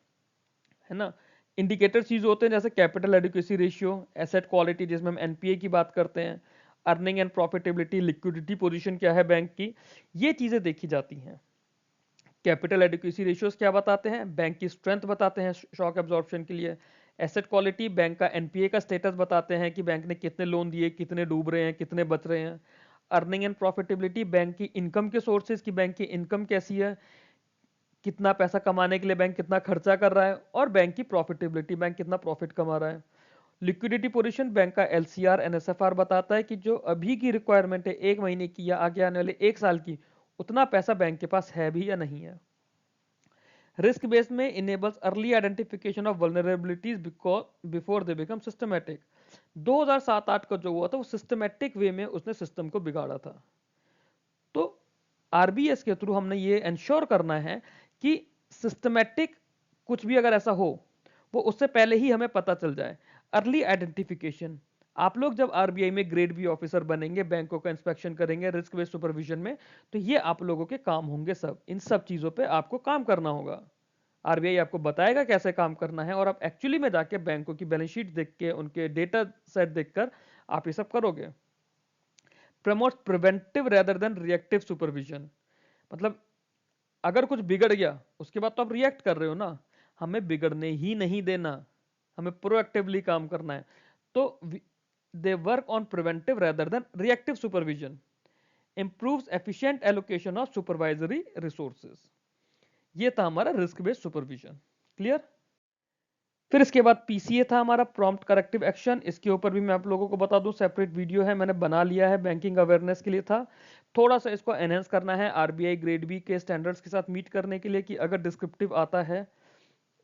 ना। इंडिकेटर चीज होते हैं जैसे capital adequacy ratio, asset quality जिसमें हम एनपीए की बात करते हैं, earning and profitability, liquidity position क्या है बैंक की, ये चीजें देखी जाती हैं। कैपिटल एडिक्वेसी रेशियोज क्या बताते हैं, बैंक की स्ट्रेंथ बताते हैं शॉक एब्जॉर्प्शन के लिए। एसेट क्वालिटी बैंक का एनपीए का स्टेटस बताते हैं कि बैंक ने कितने लोन दिए, कितने डूब रहे हैं, कितने बच रहे हैं। अर्निंग एंड प्रॉफिटेबिलिटी बैंक की इनकम के सोर्सेज की, बैंक की इनकम कैसी है, कितना पैसा कमाने के लिए बैंक कितना खर्चा कर रहा है। और बैंक की प्रॉफिटेबिलिटी, बैंक कितना प्रॉफिट कमा रहा है। लिक्विडिटी पोजीशन बैंक का एलसीआर, एनएसएफआर बताता है कि जो अभी की रिक्वायरमेंट है 1 महीने की या आगे आने वाले 1 साल की, उतना पैसा बैंक के पास है भी या नहीं है। रिस्क बेस्ड में enables early identification of vulnerabilities before they become systematic. 2007-8 का जो हुआ था वो सिस्टमैटिक वे में उसने सिस्टम को बिगाड़ा था। तो आरबीएस के थ्रू हमने ये इंश्योर करना है कि सिस्टमैटिक कुछ भी अगर ऐसा हो वो उससे पहले ही हमें पता चल जाए। अर्ली आइडेंटिफिकेशन, आप लोग जब आरबीआई में ग्रेड बी ऑफिसर बनेंगे, बैंकों का इंस्पेक्शन करेंगे रिस्क बेस्ड सुपरविजन में, तो ये आप लोगों के काम होंगे। सब इन सब चीजों पे आपको काम करना होगा। आरबीआई आपको बताएगा कैसे काम करना है और आप एक्चुअली में जाके बैंकों की बैलेंस शीट देख के, उनके डेटा सेट देखकर आप ये सब करोगे। Promotes preventive rather than reactive supervision, मतलब अगर कुछ बिगड़ गया उसके बाद तो आप रिएक्ट कर रहे हो ना, हमें बिगड़ने ही नहीं देना, हमें प्रोएक्टिवली काम करना है। तो they work on preventive rather than reactive supervision, improves efficient allocation of supervisory resources. ये था हमारा रिस्क बेस्ड सुपरविजन। क्लियर। फिर इसके बाद पीसीए था हमारा, प्रॉम्प्ट करेक्टिव एक्शन। इसके ऊपर भी मैं आप लोगों को बता दूं, सेपरेट वीडियो है, मैंने बना लिया है, बैंकिंग अवेयरनेस के लिए था। थोड़ा सा इसको एनहेंस करना है आरबीआई ग्रेड बी के स्टैंडर्ड्स के साथ मीट करने के लिए, कि अगर डिस्क्रिप्टिव आता है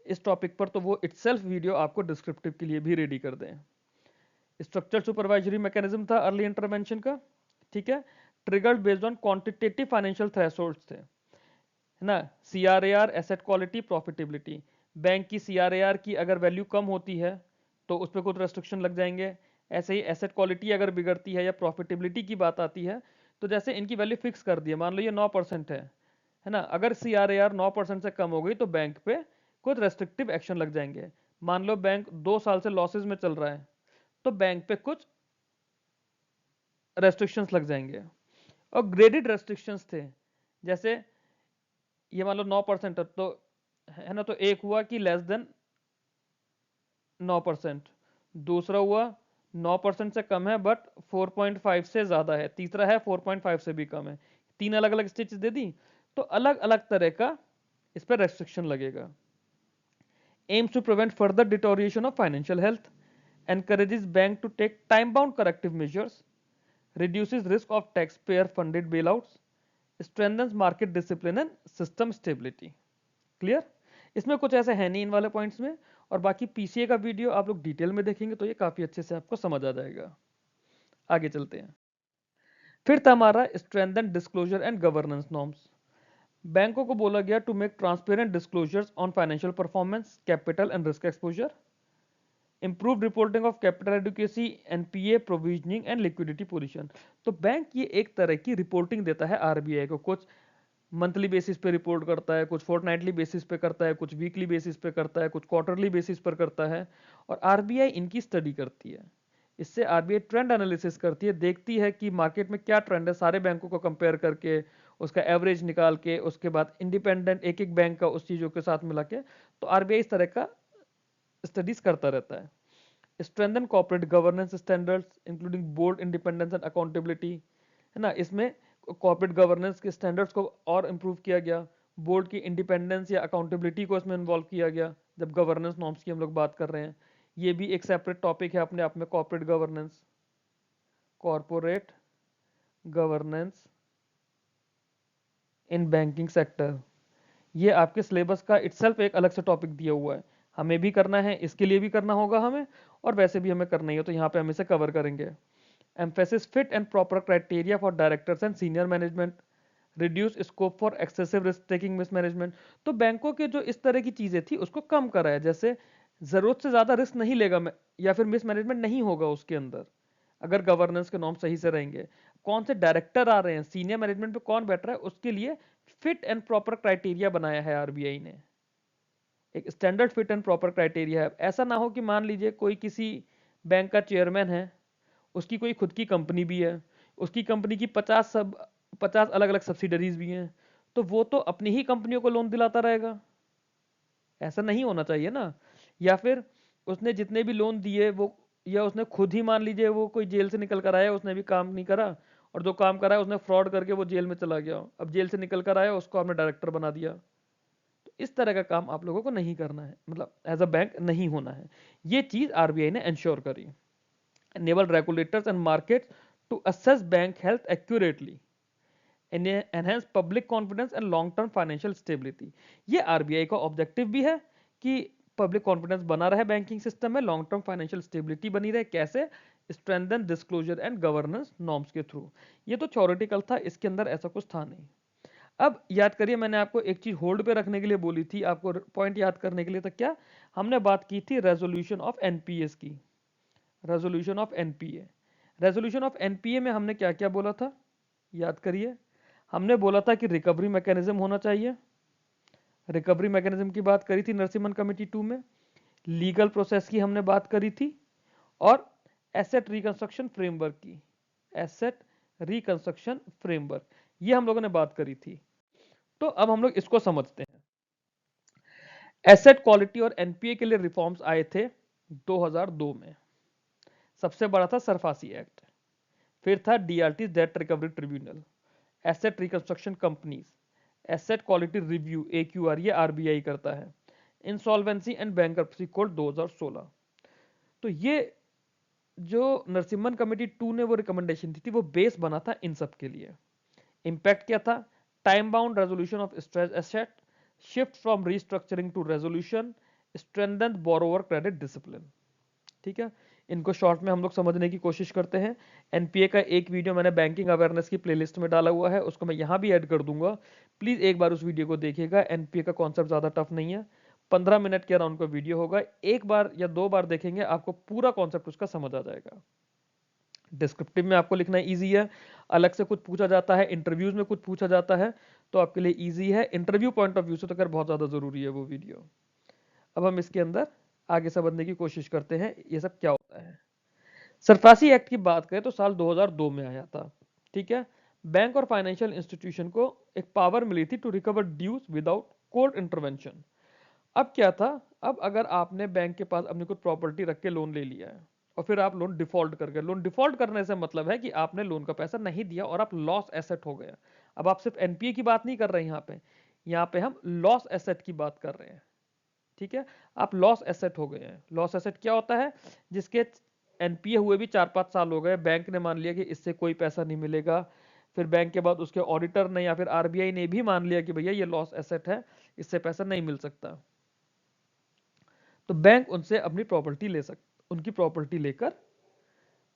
इस टॉपिक पर तो वो इटसेल्फ वीडियो आपको डिस्क्रिप्टिव के लिए भी रेडी कर दें। स्ट्रक्चर सुपरवाइजरी मैकेनिज्म था अर्ली इंटरवेंशन का, ठीक है। Triggered based on quantitative financial thresholds थे, है ना। CRAR, asset quality, profitability. Bank की सीआरएआर की अगर वैल्यू कम होती है तो उस पर कुछ रेस्ट्रिक्शन लग जाएंगे। ऐसे ही एसेट क्वालिटी अगर बिगड़ती है या प्रॉफिटेबिलिटी की बात आती है, तो जैसे इनकी वैल्यू फिक्स कर दी है, मान लो ये 9% है ना। अगर सीआरएआर 9% से कम हो गई तो बैंक पे कुछ रेस्ट्रिक्टिव एक्शन लग जाएंगे। मान लो बैंक 2 साल से लॉसेज में चल रहा है तो बैंक पे कुछ रेस्ट्रिक्शंस लग जाएंगे। और ग्रेडेड रेस्ट्रिक्शंस थे, जैसे ये मान लो 9% तो है ना, तो एक हुआ कि लेस देन 9%, दूसरा हुआ 9% से कम है बट 4.5 से ज्यादा है, तीसरा है 4.5 से भी कम है। 3 अलग अलग स्टेज दे दी, तो अलग अलग तरह का इस पर रेस्ट्रिक्शन लगेगा। Aims to prevent further deterioration of financial health, encourages bank to take time bound corrective measures, reduces risk of taxpayer funded bailouts, strengthens market discipline and system stability। Clear. इसमें कुछ ऐसे है नहीं इन वाले पॉइंट्स में, और बाकी पीसीए का वीडियो आप लोग डिटेल में देखेंगे तो ये काफी अच्छे से आपको समझ आ जाएगा। आगे चलते हैं। फिर था हमारा strengthen disclosure and governance norms. बैंकों को बोला गया to make transparent disclosures on financial performance, capital and risk exposure, improve reporting of capital adequacy, NPA, provisioning and liquidity position. तो बैंक ये एक तरह की रिपोर्टिंग देता है आरबीआई को, कुछ मंथली बेसिस पे रिपोर्ट करता है, कुछ फोर्टनाइटली बेसिस पे करता है, कुछ वीकली बेसिस पे करता है, कुछ क्वार्टरली बेसिस पर करता है। और आरबीआई इनकी स्टडी करती है। इससे आरबीआई ट्रेंड एनालिसिस करती है, देखती है कि मार्केट में क्या ट्रेंड है, सारे बैंकों को कंपेयर करके उसका एवरेज निकाल के, उसके बाद इंडिपेंडेंट एक एक बैंक का उस चीज़ों के साथ मिला के, तो आरबीआई इस तरह का स्टडीज करता रहता है। Strengthen corporate governance standards including board independence and accountability, है ना, इसमें कॉर्पोरेट गवर्नेंस के स्टैंडर्ड्स को और इम्प्रूव किया गया, बोर्ड की इंडिपेंडेंस या अकाउंटेबिलिटी को इसमें इन्वॉल्व किया गया जब गवर्नेंस नॉर्म्स की हम लोग बात कर रहे हैं। ये भी एक सेपरेट टॉपिक है अपने आप में, कॉर्पोरेट गवर्नेंस, कॉर्पोरेट गवर्नेंस इन बैंकिंग सेक्टर। ये आपके सिलेबस का इटसेल्फ एक अलग से टॉपिक दिया हुआ है, हमें भी करना है, इसके लिए भी करना होगा हमें, और वैसे भी हमें करना ही है, तो यहाँ पे हम इसे कवर करेंगे। Emphasis fit and proper criteria for directors and senior management, reduce scope for excessive risk taking mismanagement. तो बैंकों के जो इस तरह की चीजें थी उसको कम करा है, जैसे जरूरत से ज्यादा रिस्क नहीं लेगा या फिर मिसमैनेजमेंट नहीं होगा उसके अंदर, अगर गवर्नेंस के नॉर्म सही से रहेंगे। कौन से डायरेक्टर आ रहे हैं, सीनियर मैनेजमेंट पे कौन बैठ रहा है, उसके लिए फिट एंड प्रॉपर क्राइटेरिया बनाया है आरबीआई ने, एक standard fit and proper criteria है। ऐसा ना हो कि मान लीजिए कोई किसी बैंक का चेयरमैन है, उसकी कोई खुद की कंपनी भी है, उसकी कंपनी की 50 अलग अलग सब्सिडरीज भी हैं, तो वो तो अपनी ही कंपनियों को लोन दिलाता रहेगा, ऐसा नहीं होना चाहिए ना। या फिर उसने जितने भी लोन दिए वो, या उसने खुद ही मान लीजिए वो कोई जेल से निकल कर आया, उसने भी काम नहीं करा, और जो काम करा है उसने फ्रॉड करके वो जेल में चला गया, अब जेल से निकल कर आया उसको आपने डायरेक्टर बना दिया। तो इस तरह का काम आप लोगों को नहीं करना है, मतलब एज अ बैंक नहीं होना है। ये चीज आरबीआई ने इंश्योर करी। enable regulators and markets to assess bank health accurately, enhance public confidence and long term financial stability। ये आरबीआई का ऑब्जेक्टिव भी है कि पब्लिक कॉन्फिडेंस बना रहे बैंकिंग सिस्टम में, लॉन्ग टर्म फाइनेंशियल स्टेबिलिटी बनी रहे, कैसे, strengthen disclosure and governance norms के थ्रू। ये तो थ्योरेटिकल था, इसके अंदर ऐसा कुछ था नहीं। अब याद करिए, मैंने आपको एक चीज होल्ड पे रखने के लिए बोली थी, आपको पॉइंट याद करने के लिए, तो क्या हमने बात की थी रेजोल्यूशन ऑफ एनपीएस की, resolution of NPA. Resolution of NPA में हमने क्या क्या बोला था, याद करिए। हमने बोला था कि रिकवरी मैकेनिज्म होना चाहिए, रिकवरी मैकेनिज्म की बात करी थी नरसिम्हन कमेटी 2 में, लीगल प्रोसेस की हमने बात करी थी, और एसेट रिकंस्ट्रक्शन फ्रेमवर्क की, एसेट रिकंस्ट्रक्शन फ्रेमवर्क, ये हम लोगों ने बात करी थी। तो अब हम लोग इसको समझते हैं। एसेट क्वालिटी और एनपीए के लिए रिफॉर्म्स आए थे 2002 में। सबसे बड़ा था सरफासी एक्ट, फिर था DRT debt recovery tribunal, asset reconstruction companies, asset quality review AQR ये आरबीआई करता है, इंसॉल्वेंसी एंड बैंकरप्सी कोड 2016। तो ये जो नरसिम्हन कमेटी 2 ने वो रिकमेंडेशन दी थी, वो बेस बना था इन सब के लिए। इंपैक्ट क्या था, time bound resolution of stress asset, shift from restructuring to resolution, strengthen borrower credit discipline. ठीक है, इनको शॉर्ट में हम लोग समझने की कोशिश करते हैं। एनपीए का एक वीडियो मैंने बैंकिंग अवेयरनेस की प्लेलिस्ट में डाला हुआ है, उसको मैं यहाँ भी ऐड कर दूंगा, प्लीज एक बार उस वीडियो को देखिएगा। एनपीए का कॉन्सेप्ट ज्यादा टफ नहीं है, 15 मिनट के अराउंड का वीडियो होगा, एक बार या दो बार देखेंगे आपको पूरा कॉन्सेप्ट उसका समझ आ जाएगा। डिस्क्रिप्टिव में आपको लिखना ईजी है, अलग से कुछ पूछा जाता है, इंटरव्यूज में कुछ पूछा जाता है, तो आपके लिए ईजी है, इंटरव्यू पॉइंट ऑफ व्यू से तो कर बहुत ज्यादा जरूरी है वो वीडियो। अब हम इसके अंदर आगे समझने की कोशिश करते हैं ये सब क्या होता है। सरफासी एक्ट की बात करें तो साल 2002 में आया था। ठीक है, बैंक और फाइनेंशियल इंस्टीट्यूशन को एक पावर मिली थी to recover dues without court intervention. अब क्या था, अब अगर आपने बैंक के पास अपनी कुछ प्रॉपर्टी रख के लोन ले लिया है और फिर आप लोन डिफॉल्ट कर गए, लोन डिफॉल्ट करने से मतलब है कि आपने लोन का पैसा नहीं दिया और आप लॉस एसेट हो गया। अब आप सिर्फ एनपीए की बात नहीं कर रहे हैं यहाँ पे हम लॉस एसेट की बात कर रहे हैं। ठीक है, आप लॉस एसेट हो गए हैं। लॉस एसेट क्या होता है, जिसके एनपीए हुए भी 4-5 साल हो गए, बैंक ने मान लिया कि इससे कोई पैसा नहीं मिलेगा, फिर बैंक के बाद उसके ऑडिटर ने या फिर आरबीआई ने भी मान लिया कि भैया ये लॉस एसेट है, इससे पैसा नहीं मिल सकता, तो बैंक उनसे अपनी प्रॉपर्टी ले सकता, उनकी प्रॉपर्टी लेकर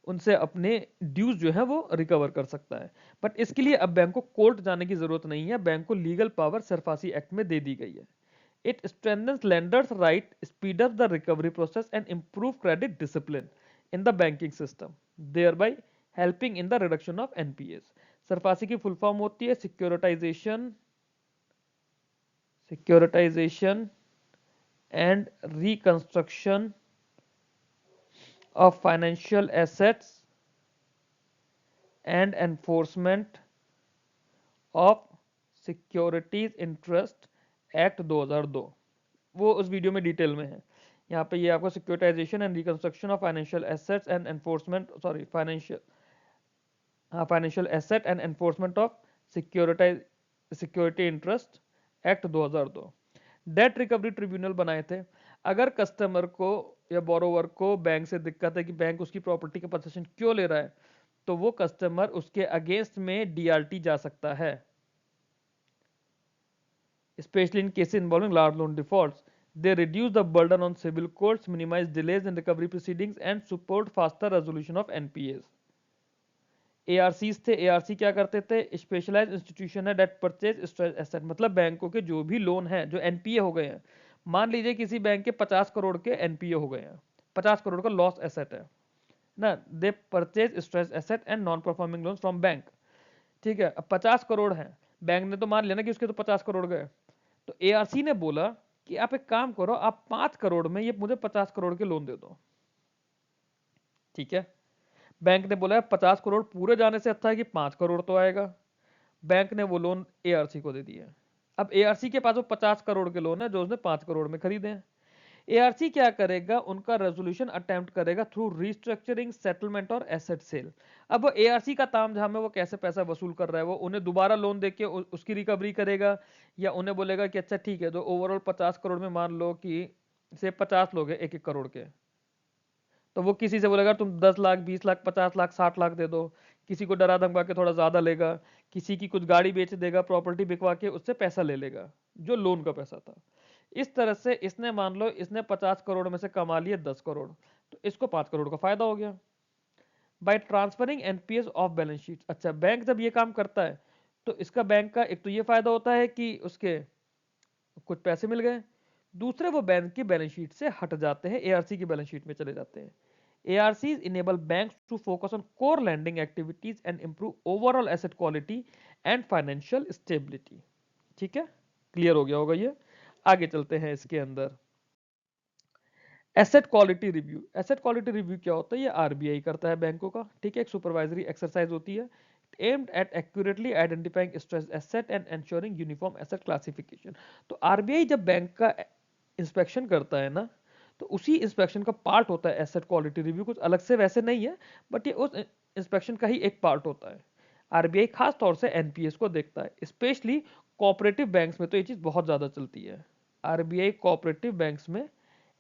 उनसे अपने ड्यूज जो है वो रिकवर कर सकता है। बट इसके लिए अब बैंक को कोर्ट जाने की जरूरत नहीं है, बैंक को लीगल पावर सरफासी एक्ट में दे दी गई है। It strengthens lenders' right, speed up the recovery process, and improve credit discipline in the banking system, thereby helping in the reduction of NPAs. SARFAESI की फुल फॉर्म होती है securitisation and reconstruction of financial assets and enforcement of securities interest act 2002, वो उस video में detail में है। यहाँ पे ये आपको securitisation and reconstruction of financial assets and enforcement, sorry financial asset and enforcement of security interest act 2002 debt recovery tribunal बनाए थे। अगर कस्टमर को या बोरोवर को बैंक से दिक्कत है कि बैंक उसकी प्रॉपर्टी का पोजीशन क्यों ले रहा है, तो वो कस्टमर उसके अगेंस्ट में डीआरटी जा सकता है, especially in cases involving large loan defaults. They reduce the burden on civil courts, minimize delays in recovery proceedings, and support faster resolution of NPAs. ARCs थे, ARC क्या करते थे? स्पेशलाइज इंस्टीट्यूशन है date purchase stress asset, मतलब बैंकों के जो भी लोन है जो एनपीए हो गए हैं, मान लीजिए किसी बैंक के 50 करोड़ के एनपीए हो गए हैं, 50 करोड़ का लॉस एसेट है ना, दे purchase stress asset and non performing loans from bank. ठीक है, अब 50 करोड़ है, बैंक ने तो मान लिया ना कि उसके तो 50 करोड़ गए, तो एआरसी ने बोला कि आप एक काम करो, आप 5 करोड़ में ये मुझे 50 करोड़ के लोन दे दो। ठीक है, बैंक ने बोला 50 करोड़ पूरे जाने से अच्छा है कि 5 करोड़ तो आएगा। बैंक ने वो लोन एआरसी को दे दिया। अब एआरसी के पास वो 50 करोड़ के लोन है जो उसने 5 करोड़ में खरीदे हैं। एआरसी क्या करेगा? उनका रेजोल्यूशन अटेम्प्ट करेगा थ्रू रिस्ट्रक्चरिंग, सेटलमेंट और एसेट सेल। अब वो एआरसी का तामझाम है, वो कैसे पैसा वसूल कर रहा है, वो उन्हें दोबारा लोन देके उसकी रिकवरी करेगा, या उन्हें बोलेगा कि अच्छा ठीक है, तो ओवरऑल 50 करोड़ में मान लो कि से 50 लोग हैं 1-1 करोड़ के, तो वो किसी से बोलेगा तुम 10 लाख, 20 लाख, 50 लाख, 60 लाख दे दो, किसी को डरा धमका के थोड़ा ज्यादा लेगा, किसी की कुछ गाड़ी बेच देगा, प्रॉपर्टी बिकवा के उससे पैसा ले लेगा जो लोन का पैसा था। इस तरह से इसने मान लो इसने 50 करोड़ में से कमा लिए 10 करोड़, तो इसको 5 करोड़ का फायदा हो गया by transferring NPAs off balance sheet. अच्छा, बैंक जब ये काम करता है तो इसका बैंक का एक तो ये फायदा होता है कि उसके कुछ पैसे मिल गए, दूसरे वो बैंक की बैलेंस शीट से हट जाते हैं, एआरसी की बैलेंस शीट में चले जाते हैं। ARCs enable banks to focus on core lending activities and improve overall asset quality and financial stability। ठीक है, क्लियर हो गया होगा ये। आगे चलते हैं इसके अंदर। Asset quality review. Asset quality review क्या होता है? ये आरबीआई करता है बैंकों का। ठीक है, एक सुपरवाइजरी एक्सरसाइज होती है aimed at accurately identifying stressed asset and ensuring uniform asset classification। तो आरबीआई जब बैंक का इंस्पेक्शन करता है ना, तो उसी इंस्पेक्शन का पार्ट होता है एसेट क्वालिटी रिव्यू, कुछ अलग से वैसे नहीं है, बट ये उस इंस्पेक्शन का ही एक पार्ट होता है। आरबीआई खास तौर से एनपीएस को देखता है, स्पेशली कोऑपरेटिव बैंक्स में तो ये चीज बहुत ज्यादा चलती है। आरबीआई कोऑपरेटिव बैंक्स में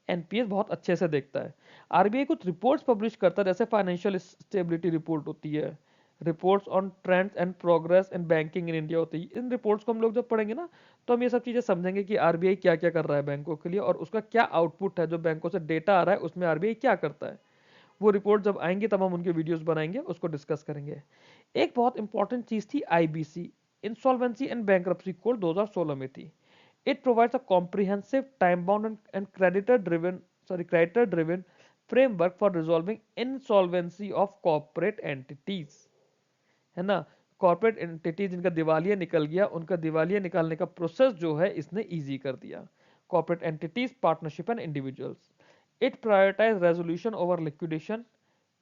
एनपीएस बहुत अच्छे से देखता है। आरबीआई कुछ रिपोर्ट्स पब्लिश करता है, जैसे फाइनेंशियल स्टेबिलिटी रिपोर्ट होती है, reports on trends and progress in banking in India होती है। इन रिपोर्ट्स को हम लोग जब पढ़ेंगे ना, तो हम ये सब चीजें समझेंगे कि आरबीआई क्या क्या कर रहा है बैंकों के लिए, और उसका क्या आउटपुट है, जो बैंकों से डेटा आ रहा है उसमें आरबीआई क्या करता है। वो रिपोर्ट जब आएंगे तब हम उनके वीडियोस बनाएंगे, उसको डिस्कस करेंगे। एक बहुत इंपॉर्टेंट चीज थी IBC, insolvency and bankruptcy code 2016 में थी। It provides a comprehensive, time-bound and creditor-driven framework for resolving insolvency of corporate entities। है ना, कॉर्पोरेट एंटिटी जिनका दिवालिया निकल गया, उनका दिवालिया निकालने का प्रोसेस जो है इसने इजी कर दिया। Corporate entities, partnership and individuals. It prioritise resolution over liquidation,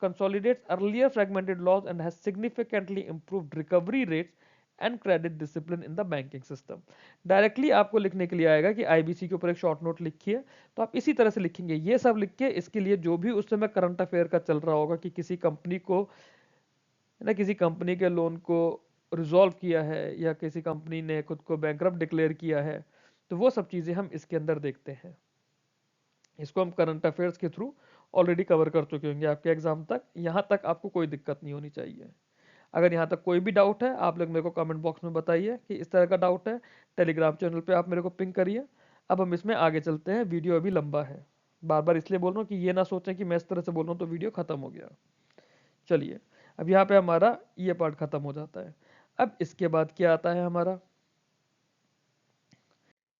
consolidates earlier fragmented laws and has significantly improved recovery rates and credit discipline in the banking system। Directly आपको लिखने के लिए आएगा कि आईबीसी के ऊपर एक शॉर्ट नोट लिखिए, तो आप इसी तरह से लिखेंगे, ये सब लिख के इसके लिए जो भी उस समय करंट अफेयर का चल रहा होगा कि किसी कंपनी को ना, किसी कंपनी के लोन को रिजॉल्व किया है या किसी कंपनी ने खुद को बैंकरप्ट डिक्लेयर किया है, तो वो सब चीजें हम इसके अंदर देखते हैं। इसको हम करंट अफेयर्स के थ्रू ऑलरेडी कवर कर चुके होंगे आपके एग्जाम तक, यहाँ तक आपको कोई दिक्कत नहीं होनी चाहिए। अगर यहाँ तक कोई भी डाउट है, आप लोग मेरे को कमेंट बॉक्स में बताइए कि इस तरह का डाउट है, टेलीग्राम चैनल पे आप मेरे को पिंग करिए। अब हम इसमें आगे चलते हैं, वीडियो अभी लंबा है, बार बार इसलिए बोल रहा हूँ कि ये ना सोचें कि मैं इस तरह से बोल रहा हूँ तो वीडियो खत्म हो गया। चलिए, अब यहाँ पे हमारा ये पार्ट खत्म हो जाता है। अब इसके बाद क्या आता है हमारा?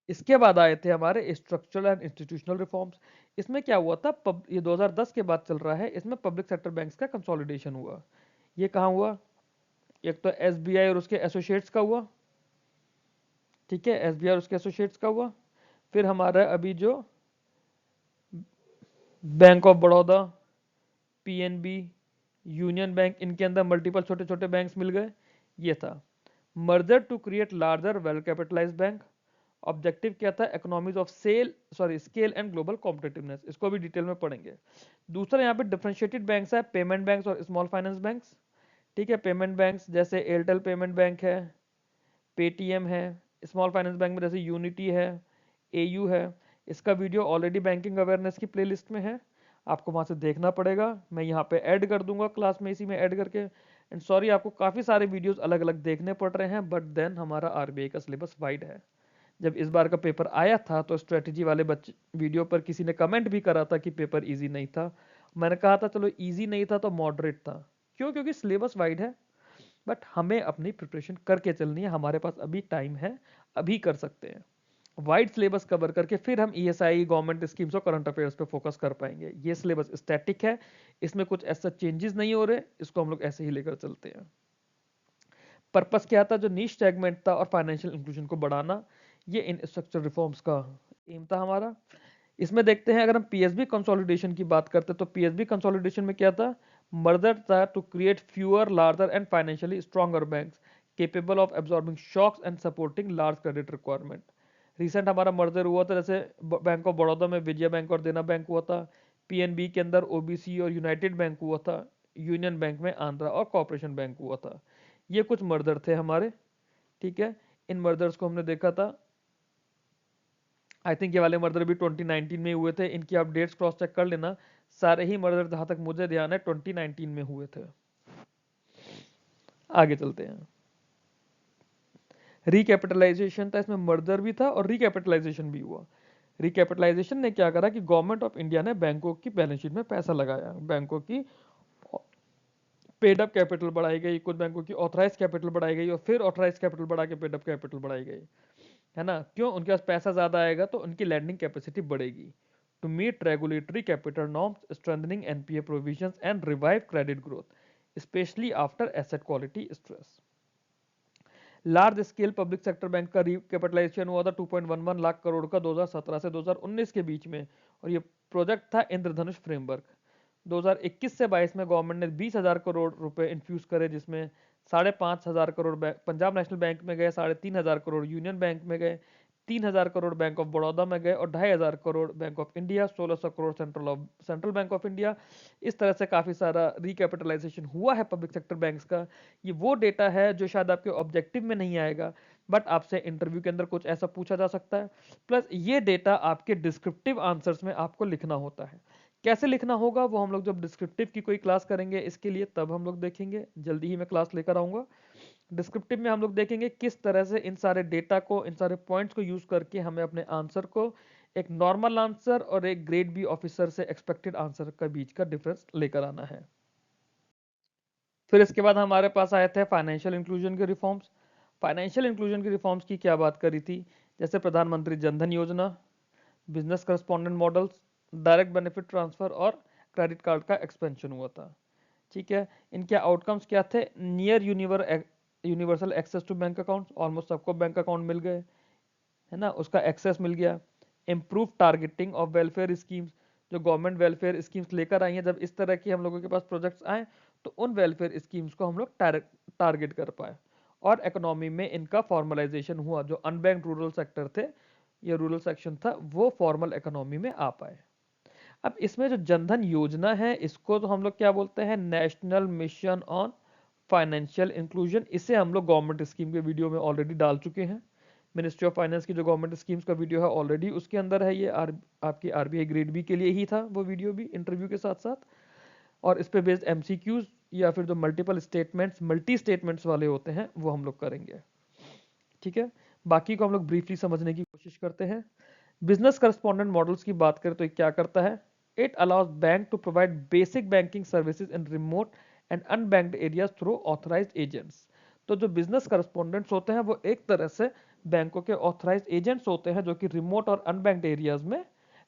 इसके बाद आए थे हमारे स्ट्रक्चरल एंड इंस्टीट्यूशनल रिफॉर्म्स। इसमें क्या हुआ था, ये 2010 के बाद चल रहा है, इसमें पब्लिक सेक्टर बैंक्स का कंसोलिडेशन हुआ। ये कहाँ हुआ? एक तो एसबीआई और उसके एसोसिएट्स का हुआ। ठीक है, एसबीआई और उसके एसोसिएट्स का हुआ। फिर हमारा अभी जो bank of Baroda, PNB, union bank, इनके अंदर मल्टीपल छोटे छोटे बैंक्स मिल गए, ये था। Merger to create larger well capitalised bank. Objective क्या था, economies of scale and global competitiveness, इसको भी डिटेल में पढ़ेंगे। दूसरा यहाँ पे डिफरेंशिएटेड बैंक्स है, पेमेंट बैंक्स और स्मॉल फाइनेंस बैंक्स। ठीक है, पेमेंट बैंक्स जैसे एयरटेल पेमेंट बैंक है, पेटीएम है। स्मॉल फाइनेंस बैंक में जैसे यूनिटी है, एयू है। इसका वीडियो ऑलरेडी बैंकिंग अवेयरनेस की प्लेलिस्ट में है, आपको वहां से देखना पड़ेगा। मैं यहाँ पे ऐड कर दूंगा क्लास में, इसी में ऐड करके। एंड सॉरी, आपको काफ़ी सारे वीडियोस अलग अलग देखने पड़ रहे हैं, बट देन हमारा आरबीआई का सिलेबस वाइड है। जब इस बार का पेपर आया था तो स्ट्रेटेजी वाले बच्चे वीडियो पर किसी ने कमेंट भी करा था कि पेपर इजी नहीं था। मैंने कहा था चलो इजी नहीं था तो मॉडरेट था। क्यों? क्योंकि सिलेबस वाइड है, बट हमें अपनी प्रिपरेशन करके चलनी है, हमारे पास अभी टाइम है, अभी कर सकते हैं। वाइड सिलेबस कवर करके फिर हम ईएसआई, गवर्नमेंट स्कीम्स और करंट अफेयर्स पे फोकस कर पाएंगे। ये सिलेबस स्टैटिक है, इसमें कुछ ऐसा चेंजेस नहीं हो रहे, इसको हम लोग ऐसे ही लेकर चलते हैं। पर्पस क्या था, जो नीश सेगमेंट था और फाइनेंशियल इंक्लूजन को बढ़ाना, ये इन स्ट्रक्चर रिफॉर्म्स का एम था हमारा। इसमें देखते हैं, अगर हम पीएसबी कंसोलिडेशन की बात करते हैं तो पीएसबी कंसोलिडेशन में क्या था, मर्जर था to create fewer larger and financially stronger banks capable of absorbing shocks and supporting large credit requirement. Recent हमारा मर्जर हुआ था, जैसे बैंक ऑफ बड़ौदा में विजय बैंक और देना बैंक हुआ था, पीएनबी के अंदर ओबीसी और यूनाइटेड बैंक हुआ था, यूनियन बैंक में आंध्रा और कॉर्पोरेशन बैंक हुआ था। ये कुछ मर्जर थे हमारे। ठीक है, इन मर्जर्स को हमने देखा था। आई थिंक ये वाले मर्डर भी 2019 में हुए थे, इनकी आप डेट्स क्रॉस चेक कर लेना। सारे ही मर्डर जहां तक मुझे ध्यान है 2019 में हुए थे। आगे चलते हैं। रिकैपिटलाइजेशन था, इसमें मर्डर भी था और रिकैपिटलाइजेशन भी हुआ। रिकैपिटलाइजेशन ने क्या करा कि गवर्नमेंट ऑफ इंडिया ने बैंकों की बैलेंस शीट में पैसा लगाया, बैंकों की पेड अप कैपिटल बढ़ाई गई, कुछ बैंकों की ऑथराइज कैपिटल बढ़ाई गई और फिर ऑथराइज कैपिटल बढ़ा के पेड अप कैपिटल बढ़ाई गई, है ना। क्यों? उनके पास पैसा ज्यादा आएगा तो उनकी लैंडिंग कैपेसिटी बढ़ेगी। To meet regulatory capital norms, strengthening NPA provisions and revive credit growth specially after asset quality stress. Large scale public sector bank का रिकैपिटलाइजेशन हुआ था 2.11 लाख करोड़ का 2017 से 2019 के बीच में, और ये प्रोजेक्ट था इंद्रधनुष फ्रेमवर्क। 2021 से 22 में गवर्नमेंट ने 20,000 करोड़ रुपए इन्फ्यूज करे, जिसमें 5,500 करोड़ पंजाब नेशनल बैंक में गए, 3,500 करोड़ यूनियन बैंक में गए, 3,000 करोड़ बैंक ऑफ बड़ौदा में गए और 2,500 crore bank of India, 1,600 crore central bank of India. इस तरह से काफी सारा रिकैपिटलाइजेशन हुआ है पब्लिक सेक्टर बैंक्स का। ये वो डेटा है जो शायद आपके ऑब्जेक्टिव में नहीं आएगा, बट आपसे इंटरव्यू के अंदर कुछ ऐसा पूछा जा सकता है। प्लस ये डेटा आपके डिस्क्रिप्टिव आंसर्स में आपको लिखना होता है। कैसे लिखना होगा वो हम लोग जब डिस्क्रिप्टिव की कोई क्लास करेंगे इसके लिए तब हम लोग देखेंगे, जल्दी ही मैं क्लास लेकर आऊंगा। डिस्क्रिप्टिव में हम लोग देखेंगे किस तरह से इन सारे डेटा को, इन सारे पॉइंट्स को यूज करके हमें अपने आंसर को एक नॉर्मल आंसर और एक ग्रेड बी ऑफिसर से एक्सपेक्टेड आंसर के बीच का डिफरेंस लेकर आना है। फिर इसके बाद हमारे पास आए थे फाइनेंशियल इंक्लूजन के रिफॉर्म्स। फाइनेंशियल इंक्लूजन की रिफॉर्म्स की क्या बात करी थी, जैसे Pradhan Mantri Jan Dhan Yojana, business correspondent models, direct benefit transfer और क्रेडिट कार्ड का एक्सपेंशन हुआ था। ठीक है, इनके आउटकम्स क्या थे, near universal access to bank account, almost सबको बैंक अकाउंट मिल गए, है ना, उसका एक्सेस मिल गया। Improve targeting of welfare schemes, जो गवर्नमेंट वेलफेयर स्कीम्स लेकर आई हैं, जब इस तरह की हम लोगों के पास प्रोजेक्ट्स आए तो उन वेलफेयर स्कीम्स को हम लोग टारगेट कर पाए। और इकोनॉमी में इनका फॉर्मलाइजेशन हुआ, जो अनबैंक्ड रूरल सेक्टर थे या रूरल सेक्शन था वो फॉर्मल इकोनॉमी में आ पाए। अब इसमें जो जनधन योजना है इसको तो हम लोग क्या बोलते हैं, national mission on financial inclusion. इसे हम लोग गवर्नमेंट स्कीम के वीडियो में ऑलरेडी डाल चुके हैं। मिनिस्ट्री ऑफ फाइनेंस की जो गवर्नमेंट स्कीम्स का वीडियो है ऑलरेडी उसके अंदर है, ये आपकी आरबीआई ग्रेड बी के लिए ही था वो वीडियो भी, इंटरव्यू के साथ साथ। और इस पे बेस्ड एमसीक्यूज या फिर जो मल्टीपल स्टेटमेंट्स, मल्टी स्टेटमेंट्स वाले होते हैं वो हम लोग करेंगे। ठीक है, बाकी को हम लोग ब्रीफली समझने की कोशिश करते हैं। बिजनेस करस्पॉन्डेंट मॉडल्स की बात करें तो ये क्या करता है, it allows bank to provide basic banking services in remote and unbanked areas through authorised agents. तो जो बिजनेस करस्पॉन्डेंट्स होते हैं वो एक तरह से बैंकों के ऑथराइज्ड एजेंट्स होते हैं जो कि रिमोट और अनबैंक्ड एरियाज में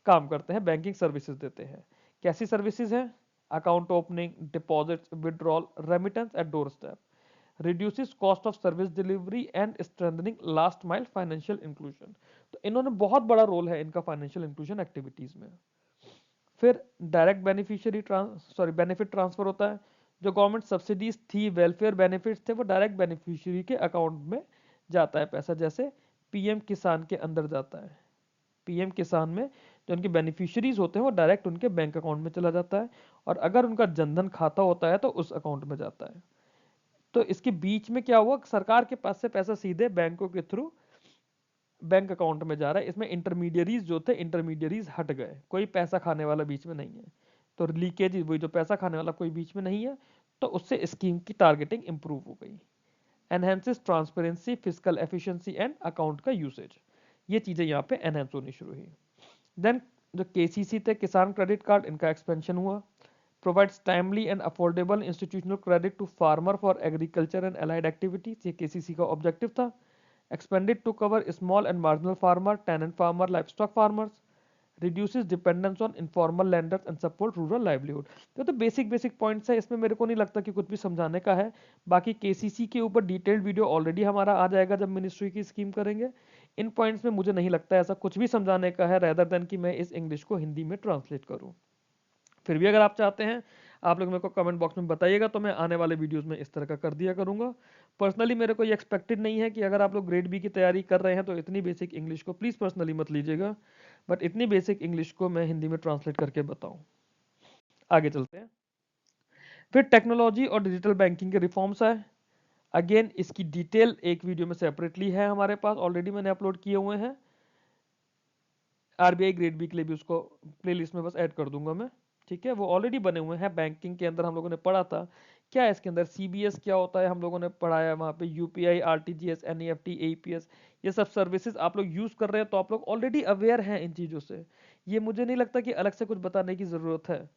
काम करते हैं, बैंकिंग सर्विसेज देते हैं। कैसी सर्विसेज हैं, account opening, deposits, withdrawal, remittance at doorstep, reduces cost of service delivery and strengthening last mile financial inclusion। तो इन्होंने बहुत बड़ा रोल है इनका फाइनेंशियल इंक्लूजन एक्टिविटीज में। फिर डायरेक्ट बेनिफिशियरी बेनिफिट ट्रांसफर होता है, जो गवर्नमेंट सब्सिडीज थी, वेलफेयर बेनिफिट्स थे, वो डायरेक्ट बेनिफिशियरी के अकाउंट में जाता है पैसा, जैसे पीएम किसान के अंदर जाता है। पीएम किसान में जो उनके बेनिफिशियरीज होते हैं वो डायरेक्ट उनके बैंक अकाउंट में चला जाता है, और अगर उनका जनधन खाता होता है तो उस अकाउंट में जाता है। तो इसके बीच में क्या हुआ, सरकार के पास से पैसा सीधे बैंकों के थ्रू बैंक अकाउंट में जा रहा है। इसमें इंटरमीडियरीज जो थे, इंटरमीडियरीज हट गए, कोई पैसा खाने वाला बीच में नहीं है। तो लीकेज, वही जो पैसा खाने वाला कोई बीच में नहीं है, तो उससे स्कीम की टारगेटिंग इंप्रूव हो गई। Enhances transparency, physical efficiency and account का यूसेज, ये चीजें यहाँ पे एनहेंस होनी शुरू हुई। देन जो केसीसी थे, किसान क्रेडिट कार्ड, इनका एक्सपेंशन हुआ। Provides timely and affordable institutional credit to farmer for agriculture and allied activities, ये केसीसी का ऑब्जेक्टिव था। Expanded to cover small and marginal farmer, tenant farmer, livestock farmers, reduces dependence on informal lenders and support rural livelihood। तो basic points है, इसमें मेरे को नहीं लगता कि कुछ भी समझाने का है। बाकी केसीसी के ऊपर डिटेल्ड वीडियो ऑलरेडी हमारा आ जाएगा जब मिनिस्ट्री की स्कीम करेंगे। इन पॉइंट्स में मुझे नहीं लगता ऐसा कुछ भी समझाने का है, रेदर देन कि मैं इस इंग्लिश को हिंदी में ट्रांसलेट करूँ। फिर भी अगर आप चाहते हैं, आप लोग मेरे को कमेंट बॉक्स में बताइएगा, तो मैं आने वाले वीडियोस में इस तरह का कर दिया करूंगा। पर्सनली मेरे को ये एक्सपेक्टेड नहीं है कि अगर आप लोग ग्रेड बी की तैयारी कर रहे हैं तो इतनी बेसिक इंग्लिश को प्लीज़ पर्सनली मत लीजिएगा, बट इतनी बेसिक इंग्लिश को मैं हिंदी में ट्रांसलेट करके बताऊं। आगे चलते हैं। फिर टेक्नोलॉजी और डिजिटल बैंकिंग के रिफॉर्म्स है। अगेन इसकी डिटेल एक वीडियो में सेपरेटली है हमारे पास, ऑलरेडी मैंने अपलोड किए हुए हैं। आरबीआई ग्रेड बी के लिए भी उसको प्लेलिस्ट में बस ऐड कर दूंगा मैं, ठीक है। वो ऑलरेडी बने हुए हैं। बैंकिंग के अंदर हम लोगों ने पढ़ा था क्या है इसके अंदर, सीबीएस क्या होता है हम लोगों ने पढ़ाया वहाँ पे, यूपीआई, आरटीजीएस, एनईएफटी, एईपीएस, ये सब सर्विसेज आप लोग यूज कर रहे हैं, तो आप लोग ऑलरेडी अवेयर हैं इन चीज़ों से। ये मुझे नहीं लगता कि अलग से कुछ बताने की ज़रूरत है।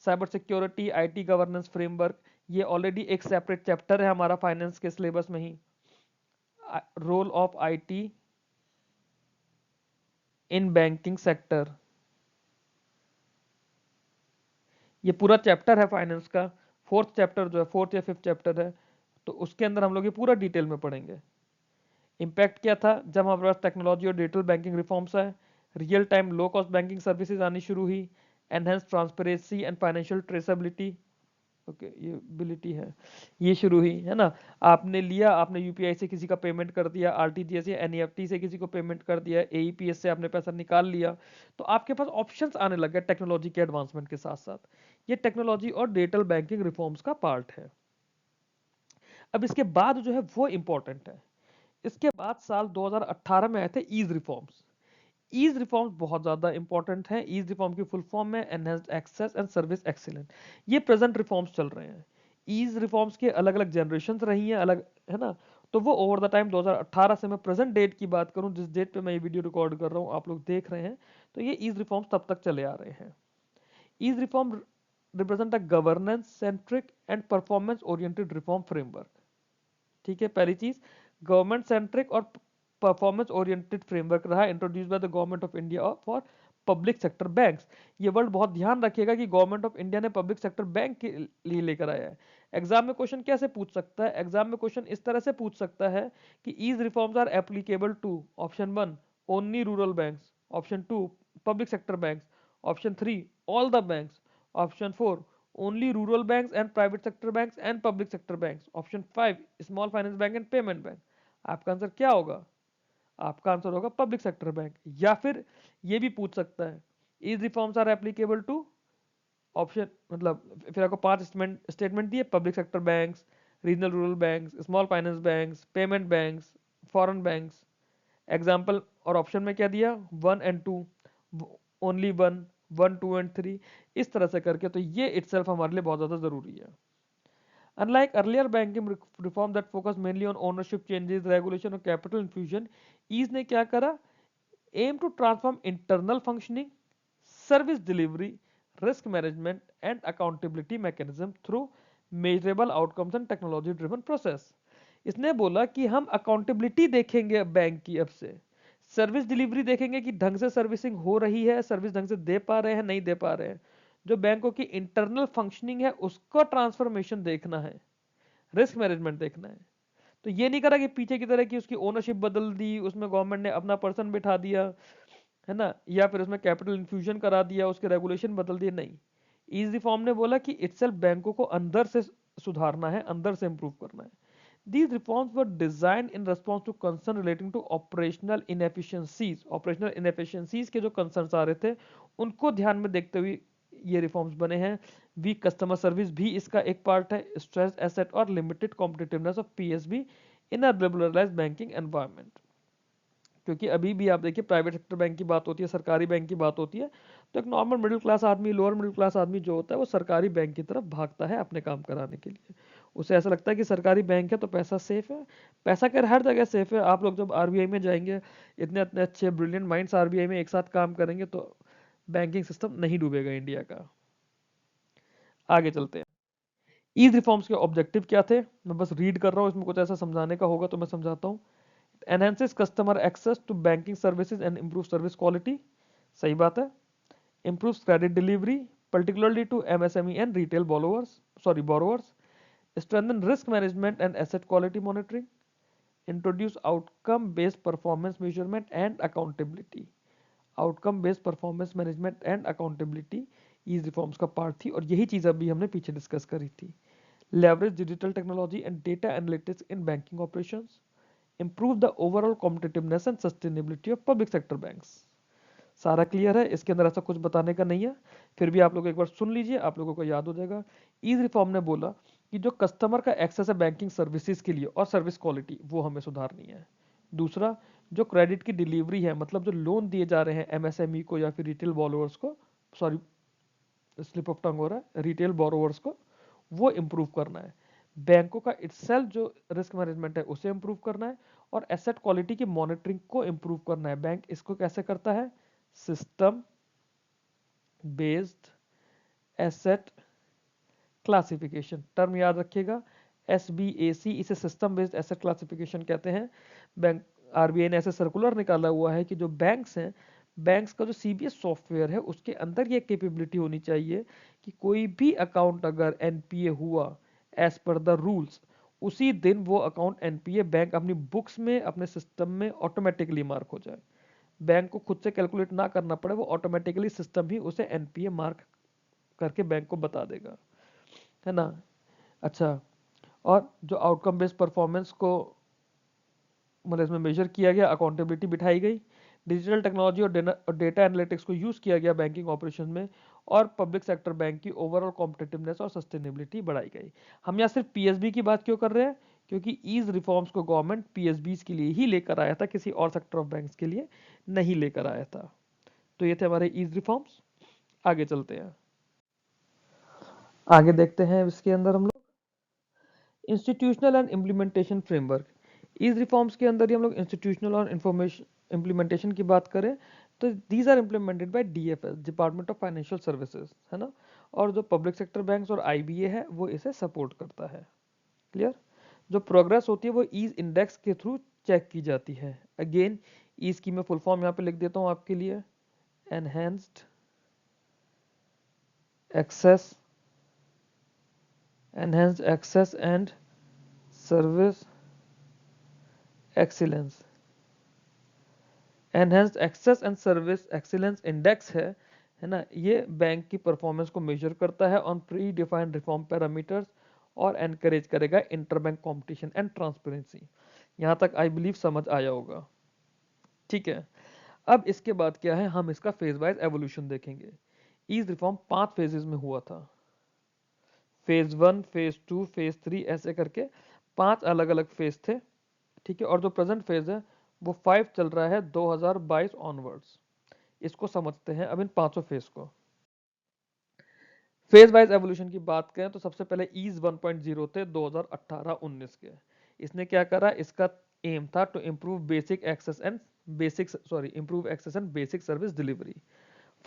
Cyber security, IT governance framework, ये ऑलरेडी एक सेपरेट चैप्टर है हमारा फाइनेंस के सिलेबस में ही। Role of IT in banking sector, ये पूरा चैप्टर है फाइनेंस का। फोर्थ चैप्टर जो है, फोर्थ या फिफ्थ चैप्टर है, तो उसके अंदर हम लोग ये पूरा डिटेल में पढ़ेंगे। इम्पैक्ट क्या था जब हमारे पास टेक्नोलॉजी और डिजिटल बैंकिंग रिफॉर्म्स आए, real time low cost banking services आनी शुरू हुई, enhance transparency and financial traceability, okay ये बिलिटी है, ये शुरू हुई है ना। आपने लिया, आपने यूपीआई से किसी का पेमेंट कर दिया, आरटीजीएस या एनईएफटी से किसी को पेमेंट कर दिया, एईपीएस से आपने पैसा निकाल लिया, तो आपके पास ऑप्शंस आने लग गए टेक्नोलॉजी के एडवांसमेंट के साथ साथ। ये टेक्नोलॉजी और डिजिटल बैंकिंग रिफॉर्म्स का पार्ट है। अब इसके बाद जो है वो इंपॉर्टेंट है, इसके बाद साल 2018 में आए थे ईज रिफॉर्म्स। ईज रिफॉर्म्स बहुत ज्यादा इंपॉर्टेंट हैं। ईज रिफॉर्म की फुल फॉर्म में enhanced access and service excellent. ये प्रेजेंट रिफॉर्म्स चल रहे हैं। ईज रिफॉर्म्स के अलग अलग जनरेशन रही हैं, अलग है ना, तो वो ओवर द टाइम 2018 से मैं प्रेजेंट डेट की बात करूं, जिस डेट पे मैं ये वीडियो रिकॉर्ड कर रहा हूं, आप लोग देख रहे हैं, तो ये ईज रिफॉर्म्स तब तक चले आ रहे हैं। EASE reform represent a governance centric and performance oriented reform framework. ठीक है, पहली चीज गवर्नमेंट सेंट्रिक और परफॉर्मेंस ओरिएंटेड फ्रेमवर्क रहा, introduce by the government of India for public sector banks. ये वर्ड बहुत ध्यान रखिएगा कि गवर्नमेंट ऑफ इंडिया ने पब्लिक सेक्टर बैंक के लिए लेकर आया है। एग्जाम में क्वेश्चन कैसे पूछ सकता है, एग्जाम में क्वेश्चन इस तरह से पूछ सकता है कि EASE reforms are applicable to option 1 only rural banks, option 2 public sector banks, option 3 all the banks, option 4 only rural banks and private sector banks and public sector banks, option 5 small finance bank and payment bank। आपका answer क्या होगा, आपका answer होगा public sector bank. या फिर ये भी पूछ सकता है EASE reforms are applicable to option, मतलब फिर आपको 5 स्टेटमेंट दिए, public sector banks, regional rural banks, small finance banks, payment banks, foreign banks. Example और ऑप्शन में क्या दिया, 1 and 2, ओनली 1, 1, 2 and 3, इस तरह से करके। तो ये इटसेल्फ हमारे लिए बहुत ज़्यादा ज़रूरी है। Unlike earlier banking reform that focused mainly on ownership changes, regulation और capital infusion, ease ने क्या करा, aim to transform internal functioning, service delivery, risk management and accountability mechanism through measurable outcomes and technology driven process। इसने बोला कि हम accountability देखेंगे bank की, अब से सर्विस डिलीवरी देखेंगे कि ढंग से सर्विसिंग हो रही है, सर्विस ढंग से दे पा रहे हैं, नहीं दे पा रहे हैं। जो बैंकों की इंटरनल फंक्शनिंग है उसका ट्रांसफॉर्मेशन देखना है, रिस्क मैनेजमेंट देखना है। तो ये नहीं करा कि पीछे की तरह की उसकी ओनरशिप बदल दी, उसमें गवर्नमेंट ने अपना पर्सन बिठा दिया है ना, या फिर उसमें कैपिटल इन्फ्यूजन करा दिया, उसके रेगुलेशन बदल दिए, नहीं। ईज रिफॉर्म ने बोला कि इटसेल्फ बैंकों को अंदर से सुधारना है, अंदर से इंप्रूव करना है। These reforms were designed in response to concern relating to operational inefficiencies. Operational inefficiencies के जो concerns आ रहे थे उनको ध्यान में देखते हुए ये रिफॉर्म्स बने हैं। वीक कस्टमर सर्विस भी इसका एक पार्ट है। स्ट्रेस एसेट और limited competitiveness of PSB in a regularised banking environment. क्योंकि अभी भी आप देखिए प्राइवेट सेक्टर बैंक की बात होती है, सरकारी बैंक की बात होती है, तो एक नॉर्मल मिडिल क्लास आदमी, लोअर मिडिल क्लास आदमी जो होता है वो सरकारी बैंक की तरफ भागता है अपने काम कराने के लिए। उसे ऐसा लगता है कि सरकारी बैंक है तो पैसा सेफ है। पैसा खैर हर जगह सेफ है। आप लोग जब आरबीआई में जाएंगे, इतने इतने अच्छे ब्रिलियंट माइंड्स आरबीआई में एक साथ काम करेंगे तो बैंकिंग सिस्टम नहीं डूबेगा इंडिया का। आगे चलते हैं। ईज रिफॉर्म्स के ऑब्जेक्टिव क्या थे, मैं बस रीड कर रहा हूँ, इसमें कुछ ऐसा समझाने का होगा तो मैं समझाता हूँ। enhances customer access to banking services and improves service quality, सही बात है। improves credit delivery particularly to MSME and retail borrowers, strengthen risk management and asset quality monitoring, introduce outcome based performance measurement and accountability। Outcome based performance management and accountability इस reforms का part थी और यही चीज़ अभी हमने पीछे discuss करी थी। Leverage digital technology and data analytics in banking operations, improve the overall competitiveness and sustainability of public sector banks। सारा क्लियर है, इसके अंदर ऐसा कुछ बताने का नहीं है, फिर भी आप लोग एक बार सुन लीजिए, आप लोगों को याद हो जाएगा। ईज रिफॉर्म ने बोला कि जो कस्टमर का एक्सेस है बैंकिंग सर्विसेज के लिए और सर्विस क्वालिटी वो हमें सुधारनी है। दूसरा, जो क्रेडिट की डिलीवरी है, मतलब जो लोन दिए जा रहे हैं एमएसएमई को या फिर रिटेल बोरोवर्स को, सॉरी स्लिप ऑफ टंग हो रहा है, रिटेल बोरोवर्स को, वो इम्प्रूव करना है। बैंकों का इटसेल्फ जो रिस्क मैनेजमेंट है उसे इम्प्रूव करना है और एसेट क्वालिटी की मॉनिटरिंग को इम्प्रूव करना है। बैंक इसको कैसे करता है, system based asset classification, term याद रखिएगा, SBAC, इसे सिस्टम बेस्ड एसेट क्लासिफिकेशन कहते हैं। बैंक आरबीआई ने ऐसे सर्कुलर निकाला हुआ है कि जो बैंक्स हैं, बैंक्स का जो सीबीएस सॉफ्टवेयर है उसके अंदर ये कैपेबिलिटी होनी चाहिए कि कोई भी अकाउंट अगर एनपीए हुआ एज पर द रूल्स, उसी दिन वो अकाउंट एनपीए बैंक अपनी बुक्स में अपने सिस्टम में ऑटोमेटिकली मार्क हो जाए। बैंक को खुद से कैलकुलेट ना करना पड़े, वो ऑटोमेटिकली सिस्टम ही उसे एनपीए मार्क करके बैंक को बता देगा, है ना। अच्छा, और जो आउटकम बेस्ड परफॉर्मेंस को मतलब इसमें मेजर किया गया, अकाउंटेबिलिटी बिठाई गई, डिजिटल टेक्नोलॉजी और डेटा एनालिटिक्स को यूज किया गया बैंकिंग ऑपरेशन में, और पब्लिक सेक्टर बैंक की ओवरऑल कॉम्पिटिटिवनेस और सस्टेनेबिलिटी बढ़ाई गई। हम यहाँ सिर्फ पीएसबी की बात क्यों कर रहे हैं, क्योंकि ईज रिफॉर्म्स को गवर्नमेंट पीएसबीज के लिए ही लेकर आया था, किसी और सेक्टर ऑफ बैंक्स के लिए नहीं लेकर आया था। तो ये थे हमारे ईज रिफॉर्म्स। आगे चलते हैं, आगे देखते हैं इसके अंदर हम लोग इंस्टीट्यूशनल एंड इम्प्लीमेंटेशन फ्रेमवर्क। इस रिफॉर्म्स के अंदर ही हम लोग इंस्टीट्यूशनल और इंफॉर्मेशन इम्प्लीमेंटेशन की बात करें तो these are implemented by DFS, department of financial services, है ना। और जो पब्लिक सेक्टर बैंक्स और आईबीए है वो इसे सपोर्ट करता है। क्लियर। जो प्रोग्रेस होती है वो ईज इंडेक्स के थ्रू चेक की जाती है। अगेन ईज की मैं फुल फॉर्म यहाँ पे लिख देता हूँ आपके लिए, enhanced access, enhanced access and service excellence। enhanced access and service excellence index है ना, ये बैंक की परफॉर्मेंस को मेजर करता है on pre defined reform parameters और एनकरेज करेगा इंटरबैंक कंपटीशन एंड ट्रांसपेरेंसी। यहां तक आई बिलीव समझ आया होगा, ठीक है। अब इसके बाद क्या है, हम इसका फेज वाइज एवोल्यूशन देखेंगे। ईज रिफॉर्म 5 फेजेस में हुआ था, फेज 1, फेज 2, फेज 3, ऐसे करके 5 अलग अलग फेज थे, ठीक है। और जो प्रेजेंट फेज है वो 5 चल रहा है 2022 ऑनवर्ड्स। इसको समझते हैं अब इन पांचों फेज को। फेज वाइज एवोल्यूशन की बात करें तो सबसे पहले ईज 1.0 थे 2018-19 के। इसने क्या करा, इसका एम था to improve access and basic service delivery.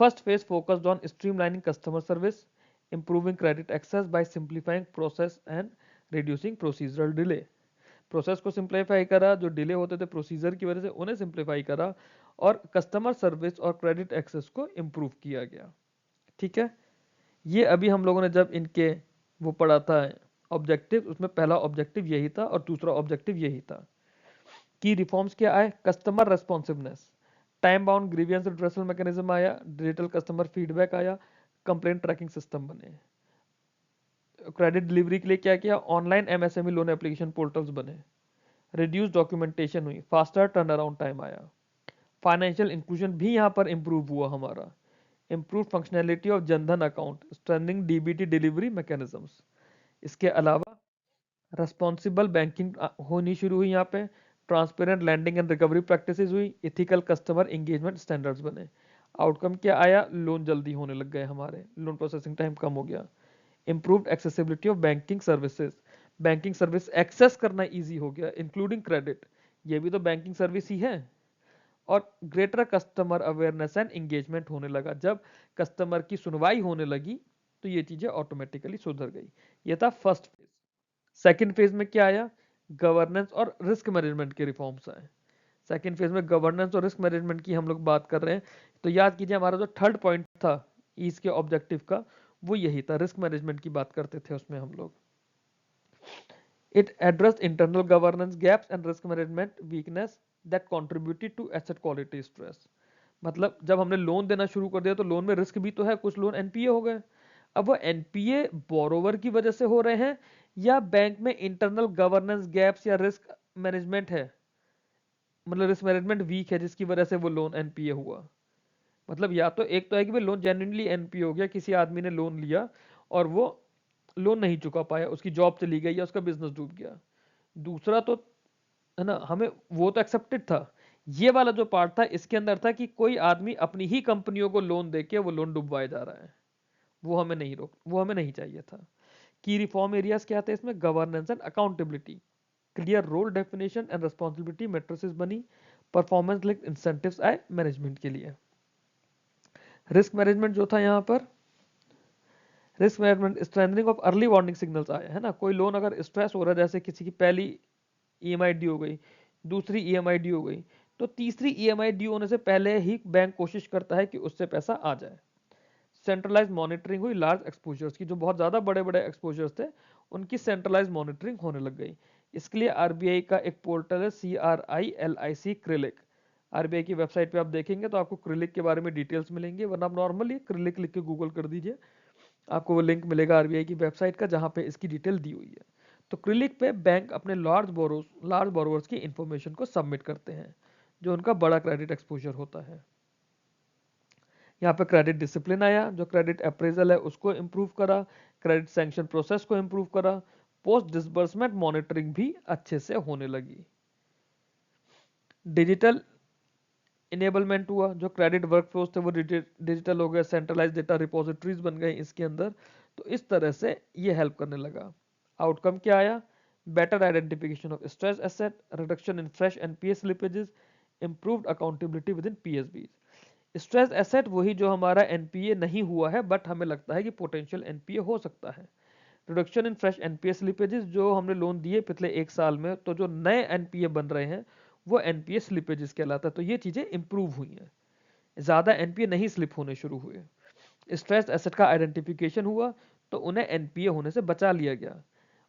First phase focused on streamlining customer service, improving credit access by simplifying process and reducing procedural delay। Process को सिंप्लीफाई करा, जो डिले होते थे प्रोसीजर की वजह से उन्हें सिंप्लीफाई करा, और कस्टमर सर्विस और क्रेडिट एक्सेस को इम्प्रूव किया गया, ठीक है। ये अभी हम लोगों ने जब इनके वो पढ़ा था ऑब्जेक्टिव, उसमें पहला ऑब्जेक्टिव यही था और दूसरा ऑब्जेक्टिव यही था। की रिफॉर्म्स क्या आए, customer responsiveness, time bound grievance redressal mechanism आया, डिजिटल कस्टमर फीडबैक आया, कंप्लेंट ट्रैकिंग सिस्टम बने। क्रेडिट डिलीवरी के लिए क्या किया, online MSME loan application portals बने। रिड्यूस डॉक्यूमेंटेशन हुई, फास्टर टर्न अराउंड टाइम आया। फाइनेंशियल इंक्लूजन भी यहाँ पर इंप्रूव हुआ हमारा। Improve functionality of Jan Dhan account, strengthening DBT delivery mechanisms. इसके अलावा रिस्पॉन्सिबल बैंकिंग होनी शुरू हुई यहाँ पे। Transparent lending and recovery practices हुई। इथिकल कस्टमर एंगेजमेंट स्टैंडर्ड्स बने। आउटकम क्या आया, लोन जल्दी होने लग गए, हमारे लोन प्रोसेसिंग टाइम कम हो गया। Improved accessibility of banking services, banking service access करना इजी हो गया इंक्लूडिंग क्रेडिट, ये भी तो बैंकिंग सर्विस ही है। और greater customer awareness and engagement होने लगा, जब कस्टमर की सुनवाई होने लगी तो ये चीजें ऑटोमेटिकली सुधर गई। ये था फर्स्ट फेज। सेकंड फेज में क्या आया, गवर्नेंस और रिस्क मैनेजमेंट के रिफॉर्म्स आए। सेकंड फेज में गवर्नेंस और रिस्क मैनेजमेंट की हम लोग बात कर रहे हैं, तो याद कीजिए हमारा जो थर्ड पॉइंट था ईज के ऑब्जेक्टिव का, वो यही था, रिस्क मैनेजमेंट की बात करते थे उसमें हम लोग। It addressed internal governance gaps and risk management weakness that contributed to asset quality stress. मतलब जब हमने लोन देना शुरू कर दिया तो लोन में रिस्क भी तो है, कुछ लोन एनपीए हो गए। अब वो एनपीए बोरोवर की वजह से हो रहे हैं या बैंक में इंटरनल गवर्नेंस गैप्स या रिस्क मैनेजमेंट है, मतलब रिस्क मैनेजमेंट वीक है जिसकी वजह से वो लोन एनपीए हुआ। मतलब या तो एक तो है कि भाई लोन जेन्युइनली एनपीए हो गया, किसी आदमी ने लोन लिया और वो लोन नहीं चुका पाया, उसकी जॉब चली गई या उसका बिजनेस डूब गया। दूसरा तो है ना, हमें वो तो एक्सेप्टेड था। ये वाला जो पार्ट था इसके अंदर था कि कोई आदमी अपनी ही कंपनियों को लोन देके वो लोन डुबवाए जा रहा है, वो हमें नहीं चाहिए था। की रिफॉर्म एरियाज क्या थे इसमें, governance and accountability, clear role definition and responsibility matrices बनी। परफॉर्मेंस लिंक्ड इंसेंटिव्स आए मैनेजमेंट के लिए। रिस्क मैनेजमेंट जो था यहाँ पर, risk management strengthening of early warning signals आए, है ना। कोई लोन अगर स्ट्रेस हो रहा है, जैसे किसी की पहली ईएमआई ड्यू हो गई, दूसरी ईएमआई ड्यू हो गई, तो तीसरी ईएमआई ड्यू होने से पहले ही बैंक कोशिश करता है कि उससे पैसा आ जाए। सेंट्रलाइज मॉनिटरिंग हुई लार्ज एक्सपोजर्स की, जो बहुत ज़्यादा बड़े बड़े एक्सपोजर्स थे उनकी सेंट्रलाइज मॉनिटरिंग होने लग गई। इसके लिए आरबीआई का एक पोर्टल है CRILIC क्रिलिक। आरबीआई की वेबसाइट पे आप देखेंगे तो आपको क्रिलिक के बारे में डिटेल्स मिलेंगे, वरना आप नॉर्मली क्रिलिक लिख के गूगल कर दीजिए, आपको वो लिंक मिलेगा आरबीआई की वेबसाइट का जहाँ पे इसकी डिटेल दी हुई है। तो क्रिलिक पे बैंक अपने लार्ज बोरोवर्स की इंफॉर्मेशन को सबमिट करते हैं, जो उनका बड़ा क्रेडिट एक्सपोजर होता है। यहाँ पे क्रेडिट डिसिप्लिन आया, जो क्रेडिट अप्रेजल है उसको इम्प्रूव करा, क्रेडिट सैंक्शन प्रोसेस को इम्प्रूव करा, पोस्ट डिसबर्समेंट मॉनिटरिंग भी अच्छे से होने लगी। डिजिटल इनेबलमेंट हुआ, जो क्रेडिट वर्कफ्लोज थे वो डिजिटल हो गए, सेंट्रलाइज डेटा रिपोजिटरीज बन गए इसके अंदर, तो इस तरह से ये हेल्प करने लगा। आउटकम क्या आया, better identification of stress asset, reduction in fresh NPA slippages, improved accountability with in PSB. Stress asset वही जो हमारा एनपीए नहीं हुआ है बट हमें लगता है कि पोटेंशियल एनपीए हो सकता है। Reduction in fresh NPA slippages, जो हमने लोन दिए पिछले एक साल में, तो जो नए एनपीए बन रहे हैं वो एनपीए स्लिपेजेस कहलाता है। तो ये चीजें इंप्रूव हुई हैं, ज्यादा एनपीए नहीं स्लिप होने शुरू हुए। स्ट्रेस एसेट का आइडेंटिफिकेशन हुआ तो उन्हें एनपीए होने से बचा लिया गया,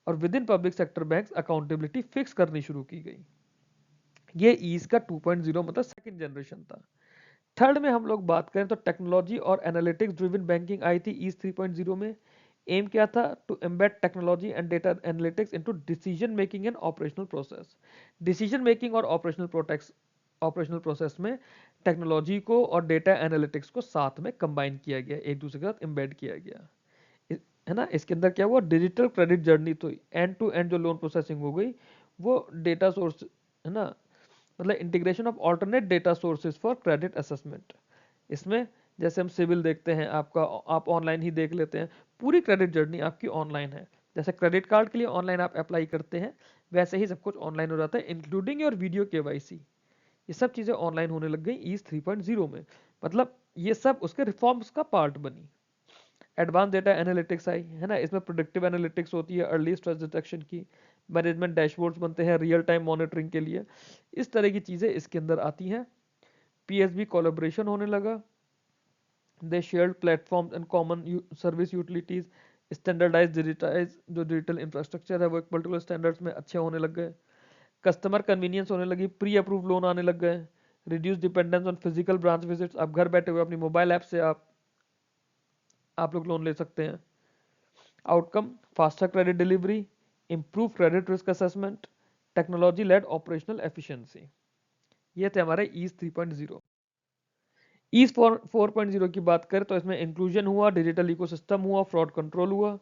और with in public sector banks accountability fix करनी शुरू की गई। ये ईज का 2.0 मतलब सेकंड जनरेशन था। थर्ड में हम लोग बात करें तो टेक्नोलॉजी और एनालिटिक्स ड्रिवन बैंकिंग आई थी ईज 3.0 में। एम क्या था, to embed technology and data analytics into decision making and operational process. Decision making और ऑपरेशनल प्रोसेस में टेक्नोलॉजी को और डेटा एनालिटिक्स को साथ में कंबाइन किया गया, एक दूसरे के साथ एम्बेड किया गया, है ना। इसके अंदर क्या हुआ, डिजिटल क्रेडिट जर्नी, तो एंड टू एंड जो लोन प्रोसेसिंग हो गई वो डेटा सोर्स, है ना, मतलब integration of alternate data sources for credit assessment. इसमें जैसे हम सिविल देखते हैं आपका, आप ऑनलाइन ही देख लेते हैं, पूरी क्रेडिट जर्नी आपकी ऑनलाइन है। जैसे क्रेडिट कार्ड के लिए ऑनलाइन आप अप्लाई करते हैं, वैसे ही सब कुछ ऑनलाइन हो जाता है, इंक्लूडिंग योर वीडियो केवाईसी। ये सब चीज़ें ऑनलाइन होने लग गई ईज 3.0 में, मतलब ये सब उसके रिफॉर्म्स का पार्ट बनी। एडवांस डेटा एनालिटिक्स आई, है ना, इसमें प्रोडिक्टिव एनालिटिक्स होती है, अर्ली स्ट्रेस डिटेक्शन की, मैनेजमेंट डैशबोर्ड्स बनते हैं रियल टाइम मॉनिटरिंग के लिए, इस तरह की चीज़ें इसके अंदर आती हैं। पीएसबी कोलैबोरेशन होने लगा, they shared platforms and common service utilities, standardise digitise जो डिजिटल इंफ्रास्ट्रक्चर है वो एक पर्टिकुलर स्टैंडर्ड्स में अच्छे होने लग गए। कस्टमर कन्वीनियंस होने लगी, प्री अप्रूव लोन आने लग गए, reduce dependence on physical branch visits, आप घर बैठे हुए अपनी मोबाइल ऐप से आप लोग लोन ले सकते हैं। Outcome faster credit delivery, improve credit risk assessment, technology led operational efficiency. ये थे हमारे ईज 3.0। ईज 4.0 की बात करें तो इसमें इंक्लूजन हुआ, डिजिटल इकोसिस्टम हुआ, फ्रॉड कंट्रोल हुआ,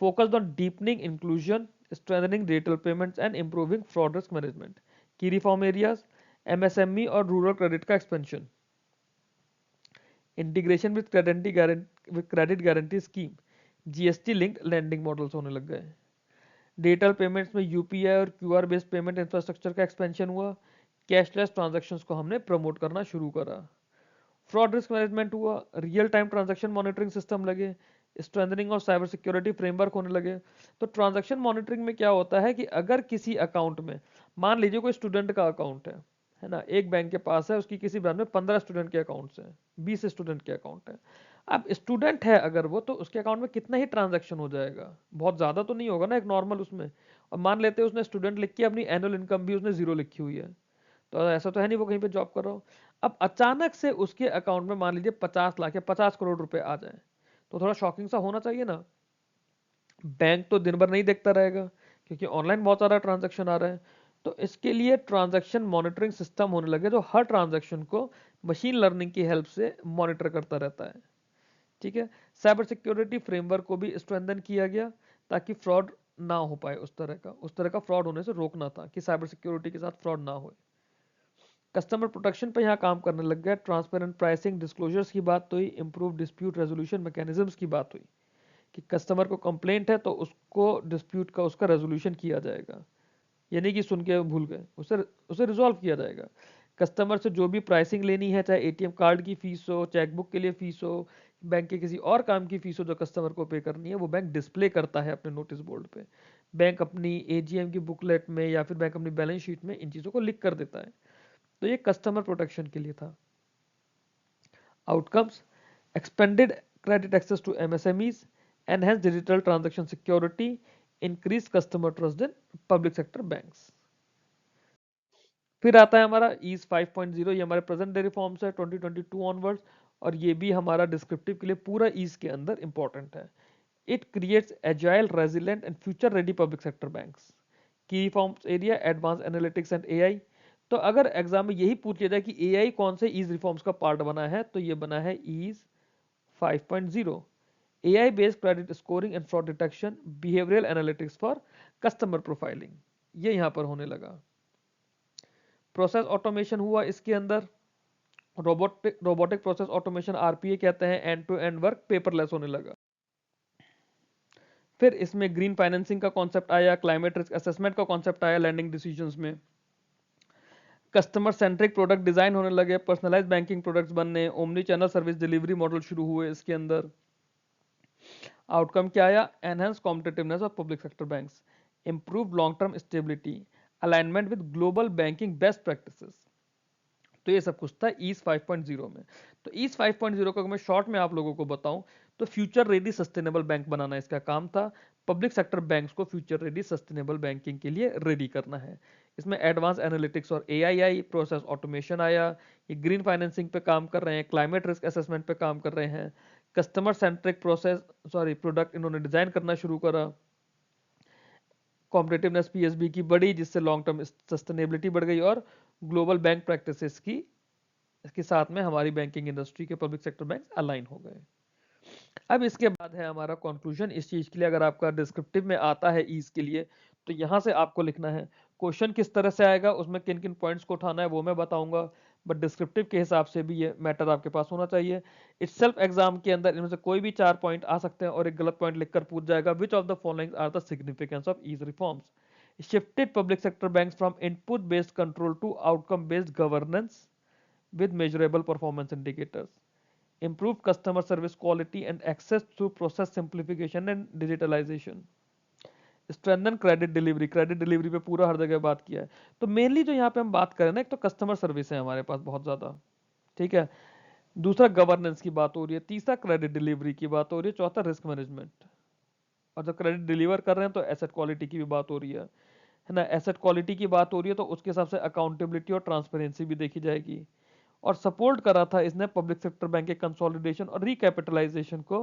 focused on deepening inclusion, strengthening digital payments and improving fraud risk management. Key reform areas, MSME और रूरल क्रेडिट का expansion, integration with credit guarantee scheme, GST linked lending models होने लग गए। Digital payments में UPI और QR based payment infrastructure का expansion हुआ, cashless transactions को हमने प्रमोट करना शुरू करा। फ्रॉड रिस्क मैनेजमेंट हुआ, real time transaction monitoring system लगे, स्ट्रेंथनिंग और साइबर सिक्योरिटी फ्रेमवर्क होने लगे। तो ट्रांजैक्शन मॉनिटरिंग में क्या होता है कि अगर किसी अकाउंट में, मान लीजिए कोई स्टूडेंट का अकाउंट है ना, एक बैंक के पास है, उसकी किसी ब्रांच में 15 स्टूडेंट के अकाउंट्स हैं, 20 स्टूडेंट के अकाउंट है। अब स्टूडेंट है अगर वो, तो उसके अकाउंट में कितना ही ट्रांजैक्शन हो जाएगा, बहुत ज्यादा तो नहीं होगा ना एक नॉर्मल उसमें। और मान लेते हैं उसने स्टूडेंट लिख के अपनी एनुअल इनकम भी उसने 0 लिखी हुई है, तो ऐसा तो है नहीं वो कहीं पे जॉब कर रहा हो। अब अचानक से उसके अकाउंट में मान लीजिए 50 लाख या 50 करोड़ रुपए आ जाए, तो थोड़ा शॉकिंग सा होना चाहिए ना। बैंक तो दिन भर नहीं देखता रहेगा, क्योंकि ऑनलाइन बहुत सारा ट्रांजैक्शन आ रहा है। तो इसके लिए ट्रांजैक्शन मॉनिटरिंग सिस्टम होने लगे, जो हर ट्रांजैक्शन को मशीन लर्निंग की हेल्प से मॉनिटर करता रहता है। ठीक है। साइबर सिक्योरिटी फ्रेमवर्क को भी स्ट्रेंथन किया गया, ताकि फ्रॉड ना हो पाए, उस तरह का फ्रॉड होने से रोकना था कि साइबर सिक्योरिटी के साथ फ्रॉड ना हो। कस्टमर प्रोटेक्शन पे यहाँ काम करने लग गया, ट्रांसपेरेंट प्राइसिंग, डिस्क्लोजर्स की बात हुई, इंप्रूव डिस्प्यूट रेजोल्यूशन मैकेनिज्म्स की बात हुई कि कस्टमर को कंप्लेंट है तो उसको डिस्प्यूट का उसका रेजोल्यूशन किया जाएगा, ये नहीं कि सुन के भूल गए, उसे उसे रिजॉल्व किया जाएगा। कस्टमर से जो भी प्राइसिंग लेनी है, चाहे एटीएम कार्ड की फीस हो, चेकबुक के लिए फीस हो, बैंक के किसी और काम की फीस हो जो कस्टमर को पे करनी है, वो बैंक डिस्प्ले करता है अपने नोटिस बोर्ड पे। बैंक अपनी एजीएम की बुकलेट में या फिर बैंक अपनी बैलेंस शीट में इन चीज़ों को लिख कर देता है। तो ये कस्टमर प्रोटेक्शन के लिए था। Outcomes expanded credit access to MSMEs, enhance digital transaction security, increase customer trust in public sector banks. फिर आता है हमारा ईज 5.0, ये हमारे प्रेजेंट डे रिफॉर्म्स है 2022 ऑनवर्ड्स, और ये भी हमारा डिस्क्रिप्टिव के लिए पूरा ईज के अंदर इंपॉर्टेंट है। It creates agile, resilient and future ready public sector banks. Key reforms area advance analytics and AI. तो अगर एग्जाम में यही पूछ लिया जाए कि एआई कौन से ईज रिफॉर्म्स का पार्ट बना है, तो ये बना है EASE 5.0। AI based credit scoring and fraud detection, behavioural analytics for customer profiling, ये यहां पर होने लगा। प्रोसेस ऑटोमेशन हुआ इसके अंदर, रोबोटिक प्रोसेस ऑटोमेशन आरपीए कहते हैं, end to end work paperless होने लगा। फिर इसमें ग्रीन फाइनेंसिंग का कॉन्सेप्ट आया, क्लाइमेट रिस्क असेसमेंट का कॉन्सेप्ट आया लैंडिंग डिसीजंस में। कस्टमर सेंट्रिक प्रोडक्ट डिजाइन होने लगे, पर्सनलाइज बैंकिंग प्रोडक्ट्स बनने, omni channel service delivery model शुरू हुए इसके अंदर। आउटकम क्या आया, enhance competitiveness of public sector banks, improve long term stability, alignment with global banking best practices. तो ये सब कुछ था ईज 5.0 में। तो ईज 5.0 को मैं शॉर्ट में आप लोगों को बताऊं तो फ्यूचर रेडी सस्टेनेबल बैंक बनाना इसका काम था। पब्लिक सेक्टर बैंक्स को फ्यूचर रेडी सस्टेनेबल बैंकिंग के लिए रेडी करना है। इसमें एडवांस एनालिटिक्स और एआई आई, प्रोसेस ऑटोमेशन आया, ये ग्रीन फाइनेंसिंग पे काम कर रहे हैं, क्लाइमेट रिस्क असेसमेंट पे काम कर रहे हैं, कस्टमर सेंट्रिक प्रोडक्ट इन्होंने डिजाइन करना शुरू करा, कॉम्पिटिटिवनेस पीएसबी की बढ़ी जिससे लॉन्ग टर्म सस्टेनेबिलिटी बढ़ गई, और ग्लोबल बैंक प्रैक्टिसेस की इसके साथ में हमारी बैंकिंग इंडस्ट्री के पब्लिक सेक्टर बैंक अलाइन हो गए। अब इसके बाद है हमारा कंक्लूजन इस चीज के लिए। अगर आपका डिस्क्रिप्टिव में आता है ईज के लिए, तो यहां से आपको लिखना है क्वेश्चन किस तरह से आएगा, उसमें किन किन पॉइंट्स को उठाना है वो मैं बताऊंगा, बट डिस्क्रिप्टिव के हिसाब से भी ये मैटर आपके पास होना चाहिए। इटसेल्फ एग्जाम के अंदर इनमें से कोई भी 4 पॉइंट आ सकते हैं और एक गलत पॉइंट लिखकर पूछ जाएगा, which of the following are the significance of EASE reforms. Shifted public sector banks from input based control to outcome based governance with measurable performance indicators, improve customer service quality and access through process simplification and digitalization, strengthen credit delivery पे पूरा हर जगह बात किया है। तो mainly जो यहाँ पे हम बात करें ना, एक तो कस्टमर सर्विस है हमारे पास बहुत ज्यादा, ठीक है, दूसरा गवर्नेंस की बात हो रही है, तीसरा क्रेडिट डिलीवरी की बात हो रही है, चौथा रिस्क मैनेजमेंट, और जब क्रेडिट डिलीवर कर रहे हैं तो एसेट क्वालिटी की भी बात हो रही है ना। एसेट क्वालिटी की बात हो रही है तो उसके हिसाब से अकाउंटेबिलिटी और ट्रांसपेरेंसी भी देखी जाएगी। और सपोर्ट करा था इसने पब्लिक सेक्टर बैंक के कंसोलिडेशन और रिकैपिटलाइजेशन को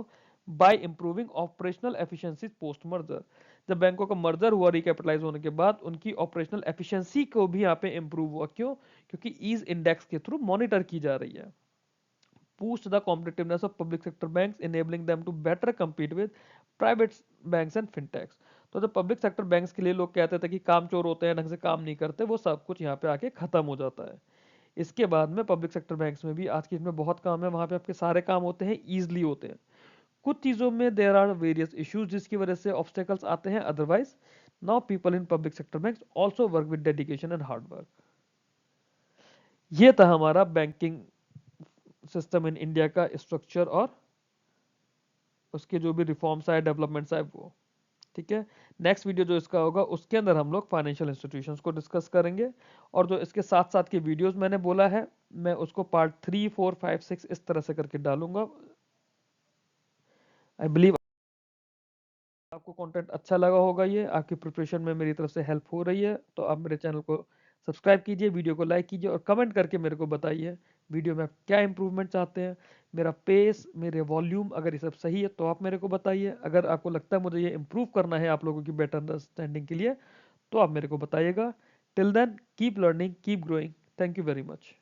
by improving operational efficiencies post merger. जब बैंकों का मर्जर हुआ रिकैपिटलाइज होने के बाद, उनकी ऑपरेशनल एफिशिएंसी को भी यहाँ पे इंप्रूव हुआ। क्यों? क्योंकि ईज इंडेक्स के थ्रू मॉनिटर की जा रही है। boost the competitiveness of public sector banks, enabling them to better compete with private banks and fintechs। तो जो पब्लिक सेक्टर बैंक्स के लिए लोग कहते थे कि काम चोर होते हैं, ढंग से काम नहीं करते, वो सब कुछ यहाँ पे आके खत्म हो जाता है। इसके बाद में पब्लिक सेक्टर बैंक्स में भी आज की इसमें बहुत काम है, वहाँ पे आपके सारे काम होते हैं, ईजिली होते हैं। कुछ चीज़ों में देर आर वेरियस इश्यूज जिसकी वजह से ऑब्स्टेकल्स आते हैं, otherwise now people in public sector banks also work with dedication and hard work. ये था हमारा बैंकिंग सिस्टम इन इंडिया का स्ट्रक्चर और उसके जो भी रिफॉर्म्स आए, डेवलपमेंट्स आए वो। ठीक है, नेक्स्ट वीडियो जो इसका होगा उसके अंदर हम लोग फाइनेंशियल इंस्टीट्यूशंस को डिस्कस करेंगे, और जो इसके साथ साथ के वीडियोस मैंने बोला है मैं उसको पार्ट 3, 4, 5, 6 इस तरह से करके डालूंगा। आई बिलीव आपको कंटेंट अच्छा लगा होगा, ये आपकी प्रिपरेशन में मेरी तरफ से हेल्प हो रही है, तो आप मेरे चैनल को सब्सक्राइब कीजिए, वीडियो को लाइक कीजिए, और कमेंट करके मेरे को बताइए वीडियो में आप क्या इंप्रूवमेंट चाहते हैं। मेरा पेस, मेरे वॉल्यूम अगर ये सब सही है तो आप मेरे को बताइए। अगर आपको लगता है मुझे ये इंप्रूव करना है आप लोगों की बेटर अंडरस्टैंडिंग के लिए, तो आप मेरे को बताइएगा। Till then keep learning, keep growing. Thank you very much.